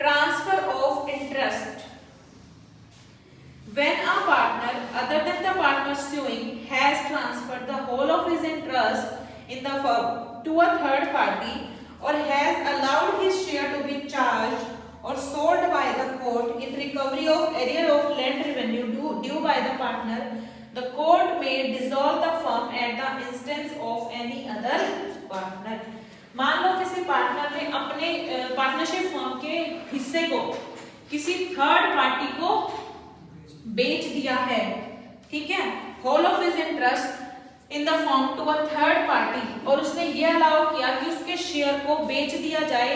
transfer of interest, when a partner other than the partner suing has transferred the whole of his interest in the firm to a third party, or has allowed his share to be charged or sold by the court in recovery of arrear of land revenue due by the partner, the court may dissolve the firm at the instance of any other partner। मान लो किसी पार्टनर ने अपने पार्टनरशिप फर्म के हिस्से को किसी थर्ड पार्टी को बेच दिया है, ठीक है, whole of his interest in the firm to a third party, और उसने ये अलाउ किया कि उसके शेयर को बेच दिया जाए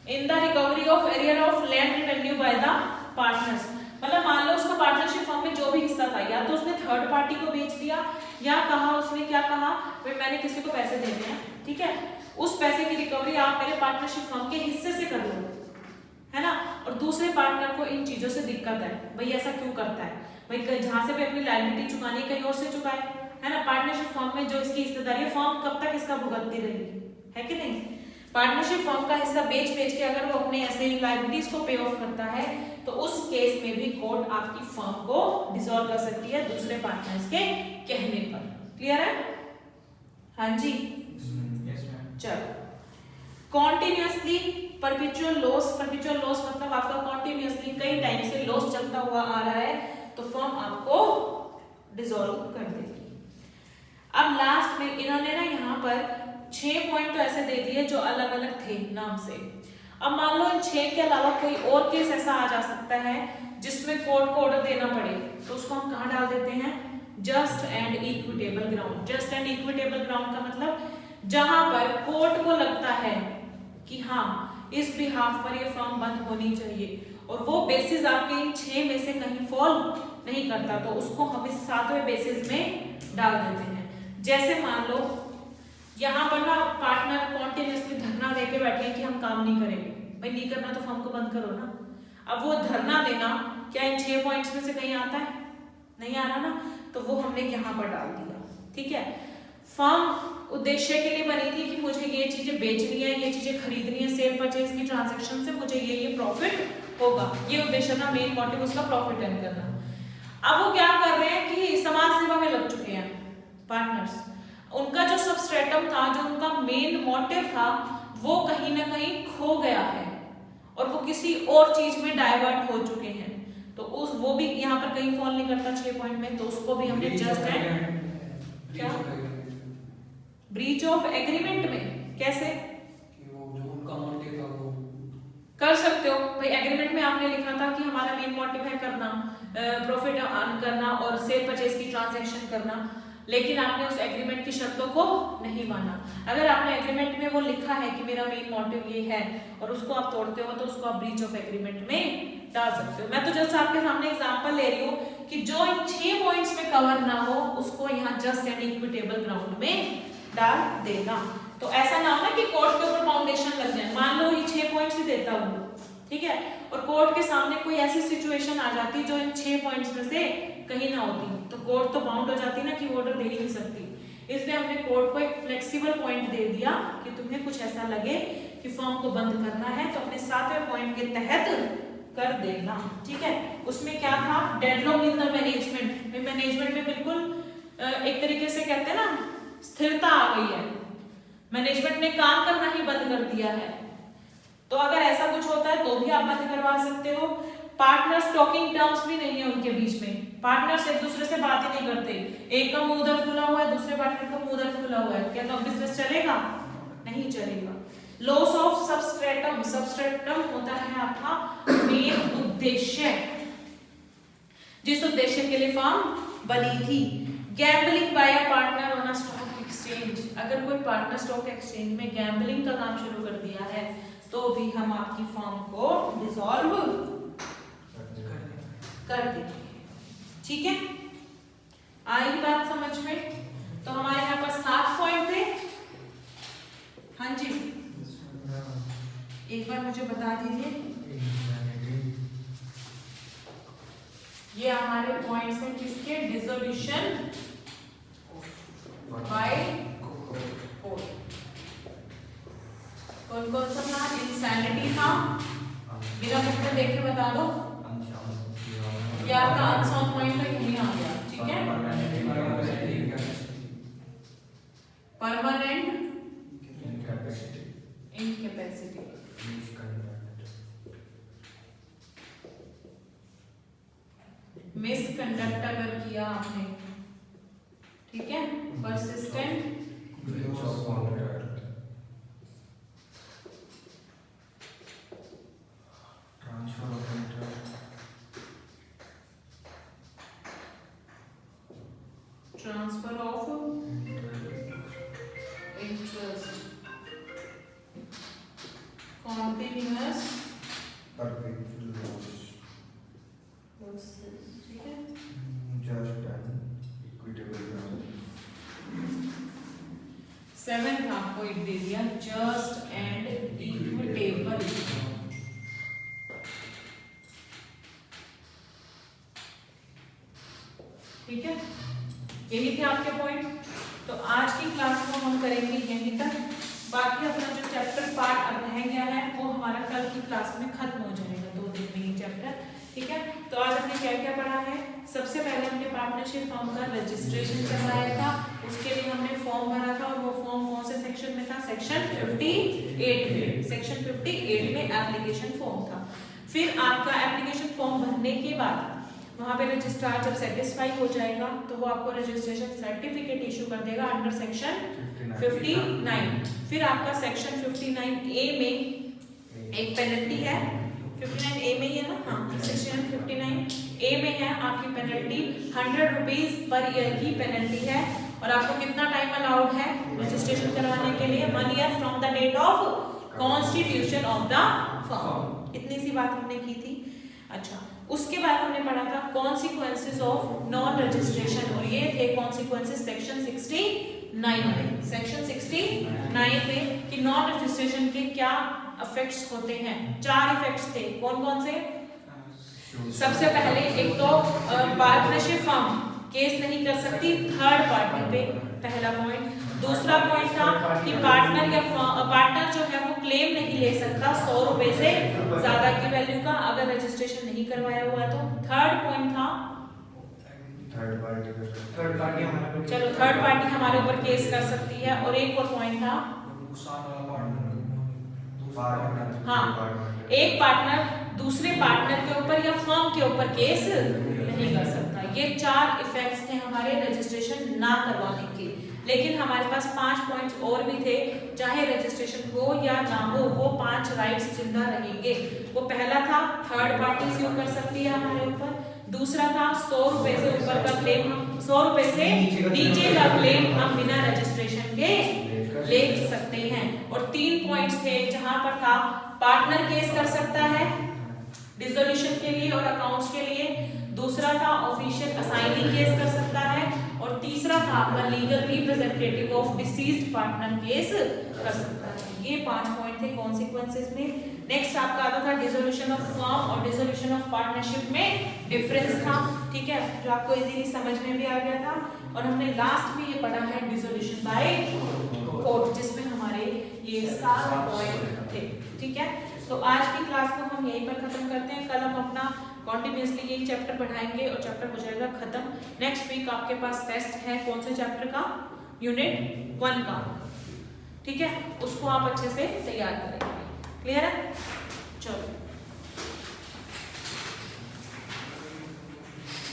in the recovery of arrear of land revenue by the partners. मतलब मान लो उसका पार्टनरशिप फर्म में जो भी हिस्सा था, या तो उसने थर्ड पार्टी को बेच दिया, या कहा उसने क्या कहा, भाई मैंने किसी को पैसे देने हैं, ठीक है, उस पैसे की रिकवरी आप मेरे पार्टनरशिप फर्म के हिस्से से कर लो, है ना, और दूसरे पार्टनर को इन चीजों से दिक्कत है, भाई ऐसा क्यों करता है, भाई जहां से भी अपनी लायबिलिटी चुकानी कहीं और से चुकाए, है ना, पार्टनरशिप फर्म में जो इसकी हिस्सेदारी है, फर्म कब तक इसका भुगतती रहेगी, है कि नहीं। पार्टनरशिप फर्म का हिस्सा बेच बेच के अगर वो अपने ऐसे लायबिलिटीज को पे ऑफ करता है, तो उस केस में भी कोर्ट आपकी फर्म को डिसॉल्व कर सकती है दूसरे पार्टनर्स के कहने पर। क्लियर है? हाँ जी, चलो। Continuously perpetual loss, perpetual loss मतलब आपका कॉन्टिन्यूअसली कई टाइम से लॉस चलता हुआ आ रहा है, तो फर्म आपको डिसॉल्व कर देगी। अब लास्ट में इन्होंने ना यहाँ पर 6 पॉइंट तो ऐसे दे दिए जो अलग अलग थे नाम से। अब मान लो इन 6 के अलावा कोई और केस ऐसा आ जा सकता है जिसमें कोर्ट को ऑर्डर देना पड़े, तो उसको हम कहाँ डाल देते हैं? Just and equitable ground. Just and equitable ground का मतलब जहां पर कोर्ट को लगता है कि हाँ इस बिहाफ पर ये फर्म बंद होनी चाहिए, और वो बेसिस आपके इन 6 में से कहीं फॉल नहीं करता, तो उसको हम इस 7वें बेसिस में डाल देते हैं। जैसे मान लो यहाँ पर ना पार्टनर कॉन्टिन्यूअसली धरना देके बैठे हैं कि हम काम नहीं करेंगे, भाई नहीं करना तो फर्म को बंद करो ना। अब वो धरना देना क्या इन 6 पॉइंट्स में से कहीं आता है? नहीं आ रहा ना, तो वो हमने यहाँ पर डाल दिया, ठीक है। फर्म उद्देश्य के लिए बनी थी कि मुझे ये चीजें बेचनी है, ये चीजें खरीदनी है, सेल परचेज की ट्रांजैक्शन से मुझे ये प्रॉफिट होगा, ये उद्देश्य था, मेन मोटिव उसका प्रॉफिट अर्न करना। अब वो क्या कर रहे हैं कि समाज सेवा में लग चुके हैं पार्टनर्स, उनका जो सबस्ट्रेटम था, जो उनका मेन मोटिव था, वो कहीं ना कहीं खो गया है और वो किसी और चीज में डाइवर्ट हो चुके हैं, तो उस वो भी यहाँ पर कहीं फॉल नहीं करता 6 पॉइंट में, तो उसको भी हमने जस्ट एंड क्या ब्रीच ऑफ एग्रीमेंट में कैसे वो जो उनका मोटिव था वो कर सकते हो भाई। एग्रीमेंट में आपने लिखा था कि हमारा मेन मोटिव है करना प्रॉफिट अर्न करना और सेल परचेज की ट्रांजैक्शन करना, लेकिन आपने उस एग्रीमेंट की शर्तों को नहीं माना। अगर आपने एग्रीमेंट में वो लिखा है कि मेरा मेन मोटिव ये है और उसको आप तोड़ते हो तो उसको आप ब्रीच ऑफ एग्रीमेंट में डाल सकते हो। मैं तो जस्ट आपके सामने एग्जांपल ले रही हूँ कि जो इन 6 पॉइंट्स में कवर ना हो उसको यहाँ जस्ट एंड इक्विटेबल ग्राउंड में डाल देना। तो ऐसा ना हो ना कि कोर्ट के ऊपर फाउंडेशन लग जाए। मान लो ये 6 पॉइंट्स ही देता हूँ, ठीक है, और कोर्ट के सामने कोई ऐसी सिचुएशन आ जाती जो इन 6 पॉइंट्स में से कहीं ना होती, तो कोर्ट तो बाउंड हो जाती ना कि ऑर्डर दे ही नहीं सकती। इसलिए हमने कोर्ट को एक फ्लेक्सिबल पॉइंट दे दिया कि तुम्हें कुछ ऐसा लगे कि फर्म को बंद करना है तो अपने 7वें पॉइंट के तहत कर देना, ठीक है। उसमें क्या था, deadlock in the management. Management में बिल्कुल एक तरीके से कहते हैं ना स्थिरता आ गई है, मैनेजमेंट ने काम करना ही बंद कर दिया है। तो अगर ऐसा कुछ होता है तो भी आप बंद करवा सकते हो। पार्टनर्स टॉकिंग टर्म्स भी नहीं है उनके बीच में, पार्टनर्स एक दूसरे से बात ही नहीं करते। एक का मुंह उधर खुला हुआ है, दूसरे पार्टनर का मुंह उधर खुला हुआ है, क्या तो बिजनेस चलेगा? नहीं चलेगा। Loss of substratum. सबस्ट्रेटम होता है आपका मेन उद्देश्य, जिस उद्देश्य के लिए फर्म बनी थी। Gambling by a partner on a stock exchange. अगर कोई पार्टनर स्टॉक एक्सचेंज में गैम्बलिंग का काम शुरू कर दिया है तो भी हम आपकी फर्म को डिसॉल्व कर देंगे, ठीक है। आई बात समझ में? तो हमारे यहाँ पर 7 पॉइंट थे। हाँ जी, एक बार मुझे बता दीजिए, ये हमारे पॉइंट्स हैं किसके? Dissolution by court. कौन कौन सा था? इंसैनिटी था, मेरा मुझे देख के बता दो। ये आपका अनसाउंड पॉइंट है, यही आ गया, ठीक है। परमानेंट इनकैपेसिटी, मिसकंडक्ट अगर किया आपने, ठीक है। Persistent transfer of interest, continuous, ठीक है। सेवेंथ आपको एक दे दिया, जस्ट एंड इक्विटेबल। ठीक है, यही थे आपके पॉइंट। तो आज की क्लास को हम करेंगे यहीं तक। बाकी अपना जो चैप्टर पार्ट अब रह गया है वो हमारा कल की क्लास में खत्म हो जाएगा, 2 दिन में ही चैप्टर, ठीक है। तो आज हमने क्या क्या पढ़ा है? सबसे पहले हमने पार्टनरशिप फॉर्म का रजिस्ट्रेशन करवाया था, उसके लिए हमने फॉर्म भरा था और वो फॉर्म कौन से सेक्शन में था? सेक्शन 58 में। सेक्शन 58 में एप्लीकेशन फॉर्म था। फिर आपका एप्लीकेशन फॉर्म भरने के बाद वहाँ पे रजिस्ट्रार जब सेटिस्फाई हो जाएगा तो वो आपको रजिस्ट्रेशन सर्टिफिकेट इशू कर देगा अंडर सेक्शन 59। फिर आपका सेक्शन 59A में एक पेनल्टी है, 59A में ही है ना? हाँ, सेक्शन 59A में है आपकी पेनल्टी 100 रुपीज पर ईयर की पेनल्टी है। और आपको कितना टाइम अलाउड है रजिस्ट्रेशन करवाने के लिए? 1 year from the date of constitution of the firm. इतनी सी बात हमने की थी। अच्छा, उसके बाद हमने पढ़ा था कॉन्सिक्वेंसेस ऑफ नॉन रजिस्ट्रेशन, और ये थे कॉन्सिक्वेंसेस सेक्शन 69 में। सेक्शन 69 में कि नॉन रजिस्ट्रेशन के क्या इफेक्ट्स होते हैं। 4 इफेक्ट्स थे। कौन कौन से? सबसे पहले एक तो पार्टनरशिप फर्म केस नहीं कर सकती थर्ड पार्टी पे, पहला पॉइंट। दूसरा पॉइंट था कि पार्टनर या पार्टनर जो है वो क्लेम नहीं ले सकता 100 रुपए से ज्यादा की वैल्यू का अगर रजिस्ट्रेशन नहीं करवाया हुआ तो। थर्ड पॉइंट था थर्ड पार्टी चलो थर्ड पार्टी हमारे ऊपर केस कर सकती है। और एक और पॉइंट था हाँ, एक पार्टनर दूसरे पार्टनर के ऊपर या फर्म के ऊपर केस नहीं कर सकता। ये 4 इफेक्ट्स थे हमारे रजिस्ट्रेशन ना करवाने के। लेकिन हमारे पास 5 पॉइंट्स और भी थे, चाहे रजिस्ट्रेशन हो या ना हो वो 5 राइट्स जिंदा रहेंगे। वो पहला था थर्ड पार्टी स्यू कर सकती है हमारे ऊपर। दूसरा था 100 रुपए से ऊपर का क्लेम, हम 100 रुपए से नीचे का क्लेम हम बिना रजिस्ट्रेशन के ले सकते हैं। और 3 पॉइंट्स थे जहां पर था पार्टनर केस कर सकता है डिसोल्यूशन के लिए और अकाउंट्स के लिए, दूसरा था ऑफिशियल असाइनी केस कर सकता है, और तीसरा था आपका legal representative of deceased partner case कर सकता है। ये 5 पॉइंट थे कॉन्सिक्वेंसेस में। नेक्स्ट आपका आता था डिसोल्यूशन ऑफ फर्म और डिसोल्यूशन ऑफ पार्टनरशिप में डिफरेंस था, ठीक है, जो आपको इजीली समझ में भी आ गया था। और हमने लास्ट में ये पढ़ा है डिसोल्यूशन बाय कोर्ट, जिसमें हमारे ये 7 पॉइंट थे, ठीक है। तो आज की क्लास को हम यहीं पर खत्म करते हैं। कल हम अपना कॉन्टिन्यूसली यही चैप्टर पढ़ाएंगे और चैप्टर हो जाएगा खत्म। नेक्स्ट वीक आपके पास टेस्ट है कौन से चैप्टर का, यूनिट 1 का, ठीक है, उसको आप अच्छे से तैयार करेंगे। क्लियर है? चलो।